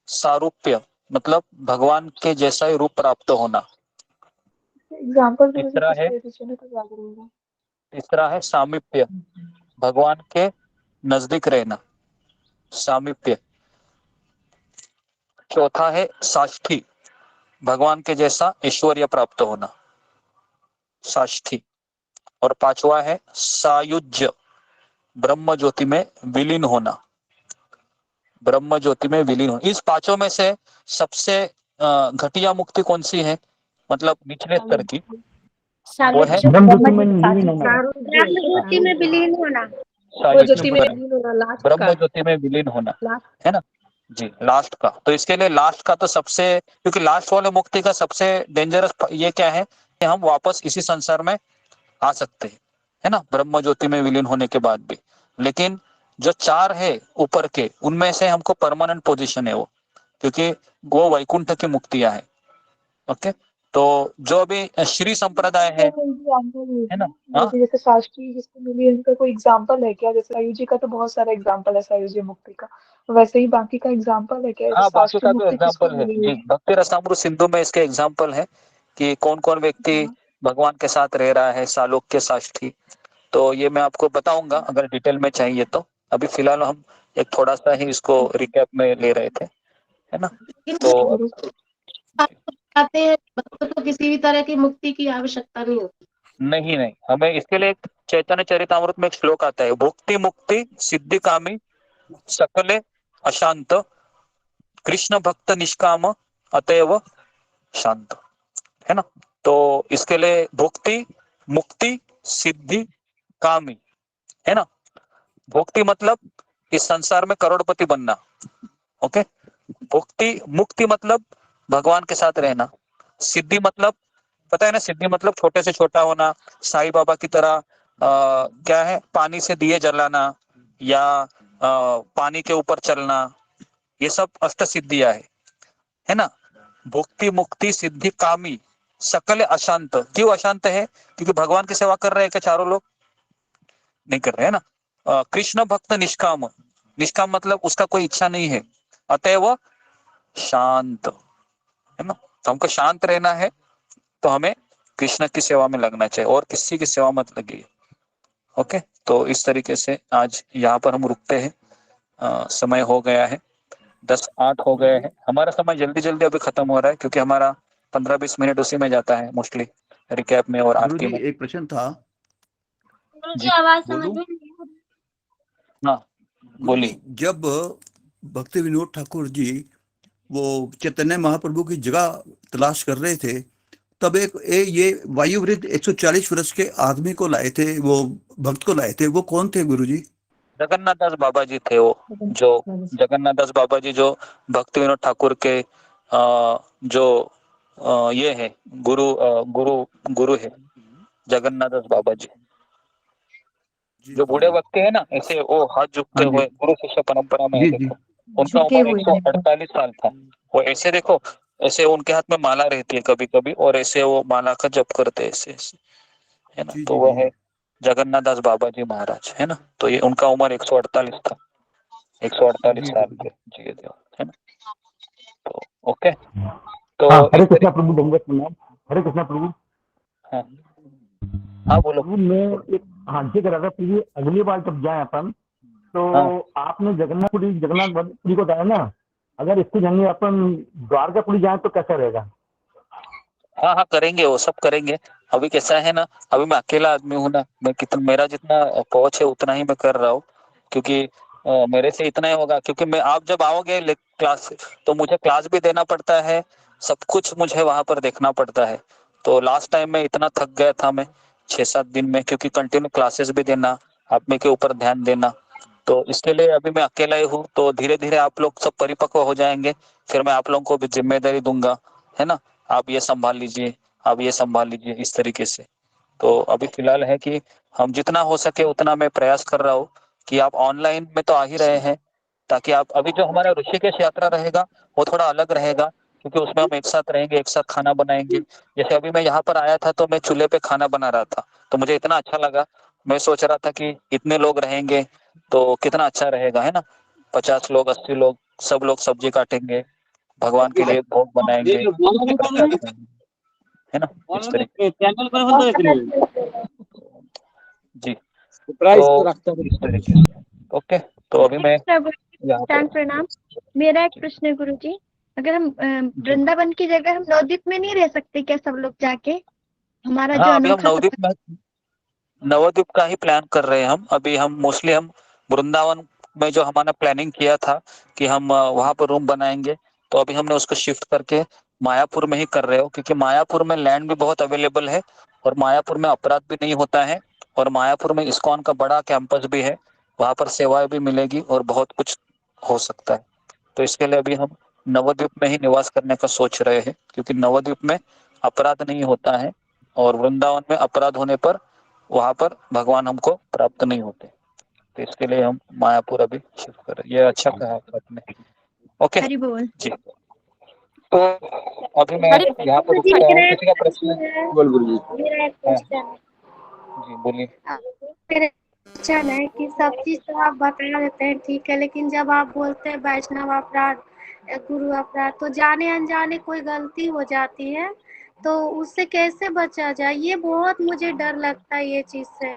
सारूप्य, मतलब भगवान के जैसा ही रूप प्राप्त होना। तीसरा है सामीप्य, भगवान के नजदीक रहना, सामीप्य। चौथा है साष्ठी, भगवान के जैसा ऐश्वर्य प्राप्त होना, साष्ठी। और 5वां है सायुज्य, ब्रह्म ज्योति में विलीन होना, ब्रह्म ज्योति में विलीन होना। इस 5 में से सबसे घटिया मुक्ति कौन सी है, मतलब निचले स्तर की? वो है ब्रह्म में विलीन होना। ब्रह्मज्योति में विलीन होना। ज्योति में विलीन होना, लास्ट का। ब्रह्म ज्योति में विलीन होना है ना जी, लास्ट का। तो इसके लिए लास्ट का तो सबसे, क्योंकि लास्ट वाले मुक्ति का सबसे डेंजरस ये क्या है कि हम वापस इसी संसार में आ सकते हैं, है ना, ब्रह्म ज्योति में विलीन होने के बाद भी। लेकिन जो 4 है ऊपर के, उनमें से हमको परमानेंट पोजीशन है वो, क्योंकि वो वैकुंठ की मुक्तियां है। ओके, तो जो अभी श्री संप्रदाय है ना, हाँ जैसे शास्त्री जिसको मिली है, उनका कोई एग्जांपल है क्या? जैसे सायु जी का तो बहुत सारा एग्जांपल है सायु जी मुक्ति का, वैसे ही बाकी का एग्जांपल है क्या? हाँ, बाकी शास्त्री का तो मुक्ति किसको एग्जाम्पल है मिली जी, है? भक्ति रसामृत सिंधु में इसके एग्जाम्पल है कि कौन कौन व्यक्ति भगवान के साथ रह रहा है, सालोक्य साष्ठी। तो ये मैं आपको बताऊंगा अगर डिटेल में चाहिए तो। अभी फिलहाल हम एक थोड़ा सा ही इसको रिकैप में ले रहे थे, है ना। तो आते हैं भक्तों को किसी भी तरह की मुक्ति की आवश्यकता नहीं होती। नहीं नहीं, हमें इसके लिए एक चैतन्य चरितामृत में एक श्लोक आता है, भुक्ति मुक्ति सिद्धि कामी सकले अशांत कृष्ण भक्त निष्काम अतएव शांत, है ना। तो इसके लिए भुक्ति मुक्ति सिद्धि कामी, है ना। भुक्ति मतलब इस संसार में करोड़पति बनना, ओके। भुक्ति मुक्ति मतलब भगवान के साथ रहना। सिद्धि मतलब पता है ना, सिद्धि मतलब छोटे से छोटा होना, साईं बाबा की तरह क्या है, पानी से दिए जलाना या पानी के ऊपर चलना, ये सब अष्ट सिद्धियां है ना। भुक्ति मुक्ति सिद्धि कामी सकल अशांत। क्यों अशांत है? क्योंकि भगवान की सेवा कर रहे हैं क्या चारों लोग? नहीं कर रहे, है ना। कृष्ण भक्त निष्काम, निष्काम मतलब उसका कोई इच्छा नहीं है, अतएव शांत, है ना। तो हमको शांत रहना है, तो हमें कृष्ण की सेवा में लगना चाहिए और किसी की सेवा मत लगिए। ओके, तो इस तरीके से आज यहाँ पर हम रुकते हैं। समय हो गया है 10:08 हो गए हैं। हमारा समय जल्दी जल्दी अभी खत्म हो रहा है, क्योंकि हमारा 15-20 मिनट उसी में जाता है मोस्टली, रिकैप में और आरती में। एक प्रश्न था जी, आवाज बोलूं? समझ में नहीं आ रही। हाँ बोलिए। जब भक्ति विनोद ठाकुर जी वो चैतन्य महाप्रभु की जगह तलाश कर रहे थे, तब ये वायुवृद्ध 140 वर्ष के आदमी को लाए थे, वो भक्त को लाए थे। वो कौन थे गुरुजी? जगन्नाथ दास बाबा जी थे वो, जो जगन्नाथ दास बाबा जी जो भक्ति विनोद ठाकुर के जो ये है गुरु है जगन्नाथ दास बाबा जी। जो बूढ़े व्यक्ति है ना, ऐसे वो हाथ झुकते हुए गुरु शिष्य परंपरा में है, देखो उनका उम्र 148 साल था। वो ऐसे देखो, ऐसे उनके हाथ में माला रहती है कभी कभी, और ऐसे वो माला का जप करते हैं ऐसे ऐसे, है ना। तो वो है जगन्नाथ दास बाबा जी महाराज, है ना। तो ये उनका उम्र 148 था, 148 साल के जी थे, है ना। तो ओके, तो हरे कृष्णा प्रभु, दंडवत प्रणाम। हरे कृष्णा प्रभु। हाँ बोलो। मैं एक जी कह रहा था कि अगली बार जब जाए अपन, तो आपने जगन्नाथपुरी को बताया ना, अगर इसकी जगह अपन द्वारकापुरी जाए तो कैसा रहेगा? हाँ करेंगे, वो सब करेंगे। अभी कैसा है ना, अभी मैं अकेला आदमी हूँ ना, मैं कितना, मेरा जितना पहुंच है उतना ही मैं कर रहा हूँ, क्योंकि मेरे से इतना ही होगा। क्योंकि मैं, आप जब आओगे क्लास, तो मुझे क्लास भी देना पड़ता है, सब कुछ मुझे वहां पर देखना पड़ता है। तो लास्ट टाइम में इतना थक गया था मैं 6-7 दिन में, क्योंकि कंटिन्यू क्लासेस भी देना, आप में के ऊपर ध्यान देना। तो इसके लिए अभी मैं अकेला ही हूँ। तो धीरे धीरे आप लोग सब परिपक्व हो जाएंगे, फिर मैं आप लोगों को भी जिम्मेदारी दूंगा, है ना। आप ये संभाल लीजिए, आप ये संभाल लीजिए, इस तरीके से। तो अभी फिलहाल है कि हम जितना हो सके उतना मैं प्रयास कर रहा हूँ कि आप ऑनलाइन में तो आ ही रहे हैं, ताकि आप, अभी जो हमारा ऋषिकेश यात्रा रहेगा वो थोड़ा अलग रहेगा, क्योंकि उसमें हम एक साथ रहेंगे, एक साथ खाना बनाएंगे। जैसे अभी मैं यहाँ पर आया था तो मैं चूल्हे पे खाना बना रहा था, तो मुझे इतना अच्छा लगा। मैं सोच रहा था कि इतने लोग रहेंगे तो कितना अच्छा रहेगा, है ना। 50 लोग 80 लोग, सब लोग सब्जी काटेंगे, भगवान के लिए भोग बनाएंगे, है ना, इस तरीके जी। तो इस तरीके से ओके। तो अभी मैं प्रणाम। मेरा एक प्रश्न है गुरु जी, अगर हम वृंदावन की जगह हम नवद्वीप में नहीं रह सकते क्या सब लोग जाके? हमारा जो अभी हम अनोखा नवद्वीप का ही प्लान कर रहे हैं हम। अभी हम मोस्टली हम वृंदावन में जो हमारा प्लानिंग किया था कि हम वहां पर रूम बनाएंगे, तो अभी हमने उसको शिफ्ट करके मायापुर में ही कर रहे हो, क्योंकि मायापुर में लैंड भी बहुत अवेलेबल है और मायापुर में अपराध भी नहीं होता है, और मायापुर में इस्कॉन का बड़ा कैंपस भी है, वहाँ पर सेवाएं भी मिलेगी और बहुत कुछ हो सकता है। तो इसके लिए अभी हम नवद्वीप में ही निवास करने का सोच रहे हैं, क्योंकि नवद्वीप में अपराध नहीं होता है और वृंदावन में अपराध होने पर वहाँ पर भगवान हमको प्राप्त नहीं होते। तो इसके लिए हम मायापुर अभी शिफ्ट कर रहे हैं। ये अच्छा कहा आपने। ओके हरि बोल। जी। तो अभी मैं यहाँ पर रुकता हूँ। किसी का प्रश्न है? बोल गुरु जी। मेरा एक क्वेश्चन है। जी बोलिए। मेरा क्वेश्चन है कि सब चीज तो आप बता देते हैं, ठीक है, लेकिन जब आप बोलते हैं वैष्णव अपराध, गुरु अपराध, तो जाने अनजाने कोई गलती हो जाती है तो उससे कैसे बचा जाए? ये बहुत मुझे डर लगता है ये चीज से,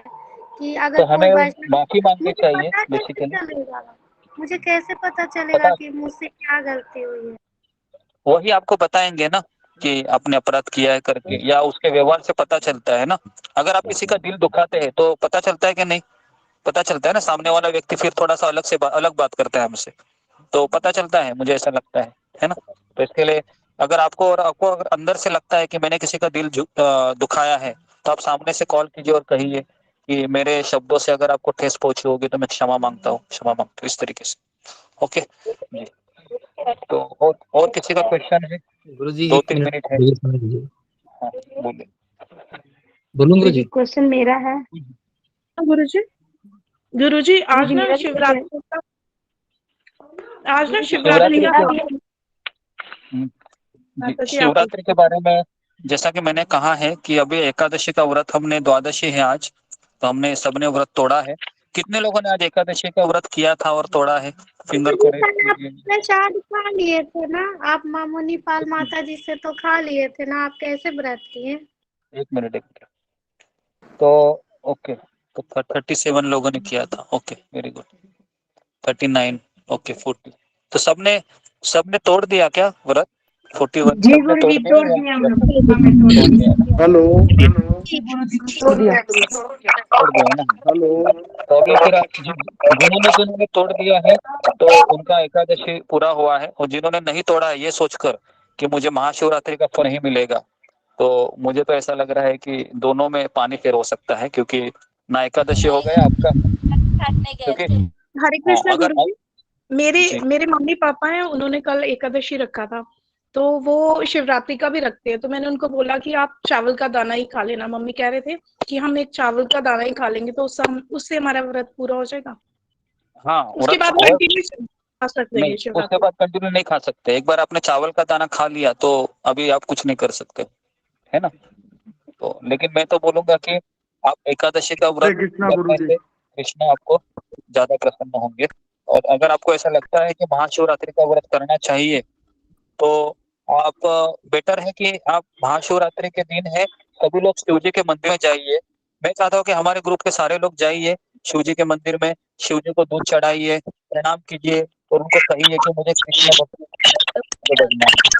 कि अगर तो कोई हमें वैष्णव, माफी मांगनी मुझे चाहिए पता कैसे बेसिकली। चलेगा? मुझे कैसे पता चलेगा कि मुझसे क्या गलती हुई है? वही आपको बताएंगे ना कि आपने अपराध किया है करके, या उसके व्यवहार से पता चलता है ना। अगर आप किसी का दिल दुखाते हैं तो पता चलता है कि नहीं? पता चलता है ना। सामने वाला व्यक्ति फिर थोड़ा सा अलग बात करता है हमसे, तो पता चलता है, मुझे ऐसा लगता है ना। तो इसके लिए अगर आपको अगर अंदर से लगता है कि मैंने किसी का दिल दुखाया है, तो आप सामने से कॉल कीजिए और कहिए कि मेरे शब्दों से अगर आपको ठेस पहुंची होगी तो मैं क्षमा मांगता हूँ, इस तरीके से। ओके जी। तो और किसी का क्वेश्चन है? गुरुजी 2-3 मिनट है। हाँ बोलिए। बोलूं गुरुजी? क्वेश्चन मेरा है। गुरुजी आज ना मेरा शिवरात्रि का, आज ना शिवरात्रि माता जी, शिवरात्रि के बारे में जैसा कि मैंने कहा है कि अभी एकादशी का व्रत, हमने द्वादशी है आज, तो हमने सबने व्रत तोड़ा है। कितने लोगों ने आज एकादशी का व्रत किया था और तोड़ा है? फिंगर को रेज कीजिए। आपने शायद खा लिए थे ना, आप मामुनी पाल माता जी से तो खा लिए थे ना, आप कैसे व्रत किए? एक मिनट। तो ओके, तो 37 लोगों ने किया था। Okay very good. 39 ओके 40। तो सबने तोड़ दिया क्या व्रत? 41 जी सबने गुरुजी तोड़ दिया हेलो तोड़ दिया। तोड़ दिया ना। हेलो तो अभी फिर जिन्होंने तोड़ दिया है तो उनका एकादशी पूरा हुआ है, और जिन्होंने नहीं तोड़ा है ये सोचकर कि मुझे महाशिवरात्रि का फल नहीं मिलेगा, तो मुझे तो ऐसा लग रहा है कि दोनों में पानी फेर हो सकता है, क्योंकि ना एकादशी हो गया आपका, क्योंकि हरे कृष्ण अगर गुरुजी, मेरे मम्मी पापा हैं, उन्होंने कल एकादशी रखा था, तो वो शिवरात्रि का भी रखते हैं। तो मैंने उनको बोला कि आप चावल का दाना ही खा लेना। मम्मी कह रहे थे कि हम एक चावल का दाना ही खा लेंगे तो उससे हमारा व्रत पूरा हो जाएगा। हाँ, उसके बाद कंटिन्यू खा सकते हैं नहीं, उसके शिवरात्रि। बाद कंटिन्यू नहीं खा सकते। एक बार आपने चावल का दाना खा लिया तो अभी आप कुछ नहीं कर सकते, है ना। तो लेकिन मैं तो बोलूंगा कि आप एकादशी का व्रत करने से कृष्ण आपको ज्यादा प्रसन्न होंगे। और अगर आपको ऐसा लगता है कि महाशिवरात्रि का व्रत करना चाहिए, तो आप बेटर है कि आप महाशिवरात्रि के दिन है, सभी लोग शिव जी के मंदिर में जाइए। मैं चाहता हूँ कि हमारे ग्रुप के सारे लोग जाइए शिव जी के मंदिर में, शिव जी को दूध चढ़ाइए, प्रणाम कीजिए और उनको कहिए कि मुझे कृष्ण भक्ति बनना है।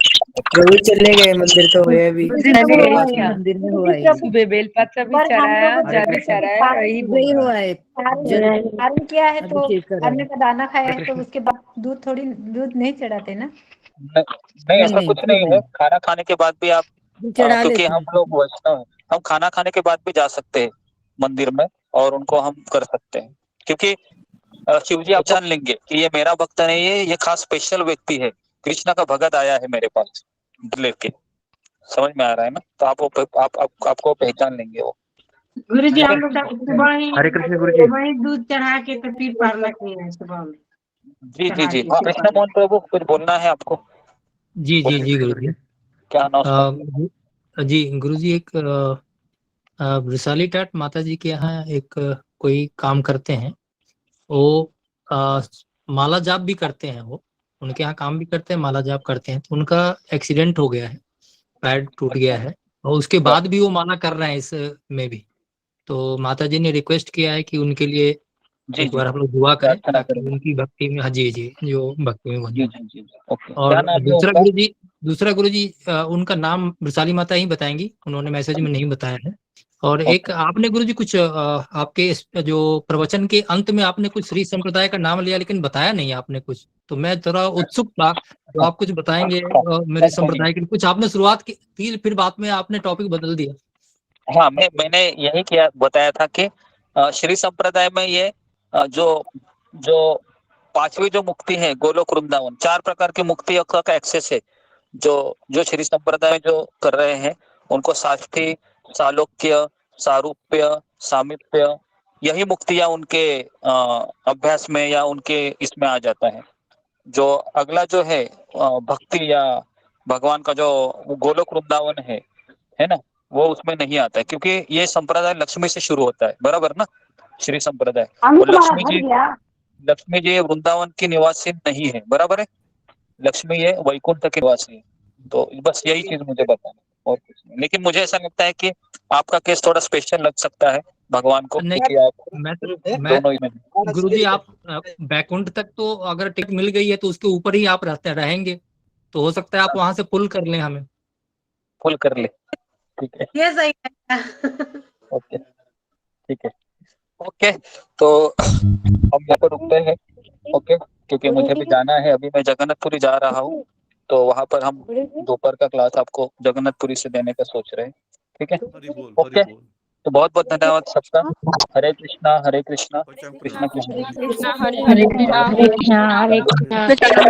प्रभु चले गए मंदिर तो हुए अभी मंदिर में हुआ है। सुबह बेलपत्र भी चढ़ाया, जल भी चढ़ाया, यही वही हुआ है। पारण किया है तो अभी कर रहे अन्न का दाना खाया है तो उसके बाद दूध नहीं चढ़ाते ना? नहीं ऐसा कुछ नहीं है। खाना खाने के बाद भी आप, चढ़ा क्योंकि लेते हम लोग वैष्णव हैं, हम खाना खाने के बाद भी जा सकते हैं मंदिर में और उनको हम कर सकते हैं, क्योंकि शिव जी आप जान लेंगे कि ये मेरा भक्त नहीं है, ये खास स्पेशल व्यक्ति है, कृष्णा का भगत आया है मेरे पास लेके। समझ में आ रहा है ना। तो आपको पहचान लेंगे वो। गुरुजी हम लोग हरे कृष्ण गुरुजी। वही दूध चढ़ा के तो फिर पारना किए हैं सुबह में। जी कृष्ण मोहन प्रभु कुछ बोलना है आपको? जी गुरुजी। क्या नाम? जी गुरुजी, एक वृषाली टाट माता जी के यहाँ एक कोई काम करते हैं, वो माला जाप भी करते हैं, वो उनके यहाँ काम भी करते हैं, माला जाप करते हैं। तो उनका एक्सीडेंट हो गया है, पैर टूट गया है, और उसके बाद भी वो माला कर रहे हैं इस में भी। तो माता जी ने रिक्वेस्ट किया है कि उनके लिए एक बार हम लोग दुआ करें ताकि उनकी भक्ति में, जी जो भक्ति में बन जाए। और दूसरा गुरुजी उनका नाम वृषाली माता ही बताएंगी, उन्होंने मैसेज में नहीं बताया है। और एक आपने गुरुजी कुछ आपके जो प्रवचन के अंत में आपने कुछ श्री संप्रदाय का नाम लिया, लेकिन बताया नहीं आपने कुछ, तो मैं थोड़ा उत्सुक था, तो आप कुछ बताएंगे मेरे संप्रदाय के कुछ। आपने शुरुआत की, फिर बाद में आपने टॉपिक बदल दिया। हाँ, मैंने यही किया बताया था कि श्री संप्रदाय में ये जो जो पांचवी जो मुक्ति है गोलोक वृंदावन, 4 प्रकार की मुक्ति का एक्सेस है। जो जो श्री संप्रदाय में जो कर रहे हैं उनको साष्टी, सालोक्य, सारूप्य, सामीप्य, यही मुक्तियां उनके अभ्यास में या उनके इसमें आ जाता है। जो अगला जो है भक्ति या भगवान का जो गोलोक वृंदावन है ना, वो उसमें नहीं आता है, क्योंकि ये संप्रदाय लक्ष्मी से शुरू होता है, बराबर ना। श्री संप्रदाय और लक्ष्मी जी वृंदावन की निवासी नहीं है, बराबर है। लक्ष्मी ये वैकुंठ के निवासी है। तो बस यही चीज मुझे बताना और कुछ नहीं। लेकिन मुझे ऐसा लगता है कि आपका केस थोड़ा स्पेशल लग सकता है भगवान को, नहीं, क्योंकि आप मैं दोनों ही में गुरुजी आप बैकुंठ तक तो अगर टिकट मिल गई है तो उसके ऊपर ही आप रहते रहेंगे, तो हो सकता है आप वहां से पुल कर लें हमें। फुल कर ले, ठीक है, ये सही है। ओके, ठीक है, ओके। तो हम यहाँ पर रुकते हैं, ओके, क्योंकि मुझे भी जाना है। अभी मैं जगन्नाथपुरी जा रहा हूँ, तो वहां पर हम दोपहर का क्लास आपको जगन्नाथपुरी से देने का सोच रहे हैं, ठीक है, ओके। तो बहुत बहुत धन्यवाद सबका। हरे कृष्णा कृष्णा कृष्णा कृष्णा हरे हरे हरे कृष्णा राम हरे कृष्णा हरे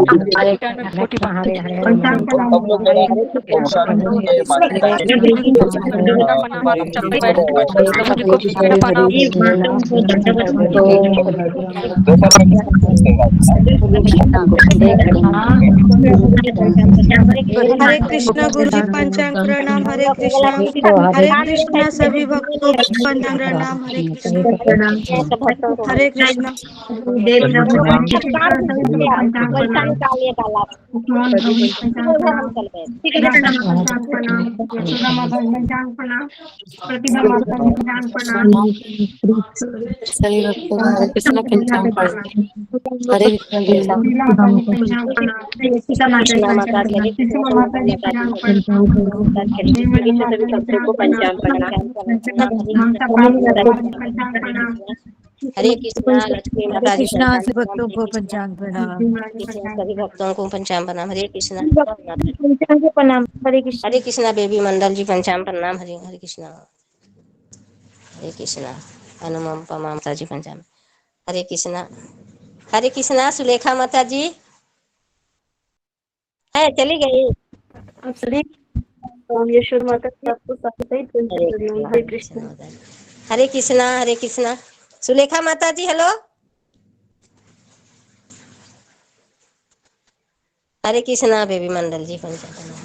कृष्णा हरे कृष्णा हरे हरे सब लोग जरा ओम शांति के माध्यम हरे कृष्णा गुरु जी पंचांग प्रणाम। हरे कृष्णा सभी भक्तों को पंचांग प्रणाम। हरे कृष्णा हरे कृष्णा सभी भक्तों का हरे कृष्णा पंचांग पढ़ते हरे कृष्णा कृष्णा माता जी हरे कृष्णा माता जी सभी भक्तों को पंचांग प्रणाम। हरे कृष्णा लक्ष्मी हरे माता जी कृष्णा पंचांग सभी प्रणाम। भक्तों को पंचांग प्रणाम। कृष्णा सभी भक्तों को पंचांग प्रणाम। हरे कृष्णा प्रणाम। हरे कृष्ण। हरे कृष्णा बेबी मंडल जी पंचांग प्रणाम। हरे हरे कृष्णा हरे कृष्णा अनुपमा माता जी पंचांग। हरे कृष्णा सुलेखा माता जी है चली गई। आप सभी यशोद माता सबको सहित हरे कृष्ण। हरे कृष्णा सुलेखा माता जी हेलो। हरे कृष्णा बेबी मंडल जी पंचांग।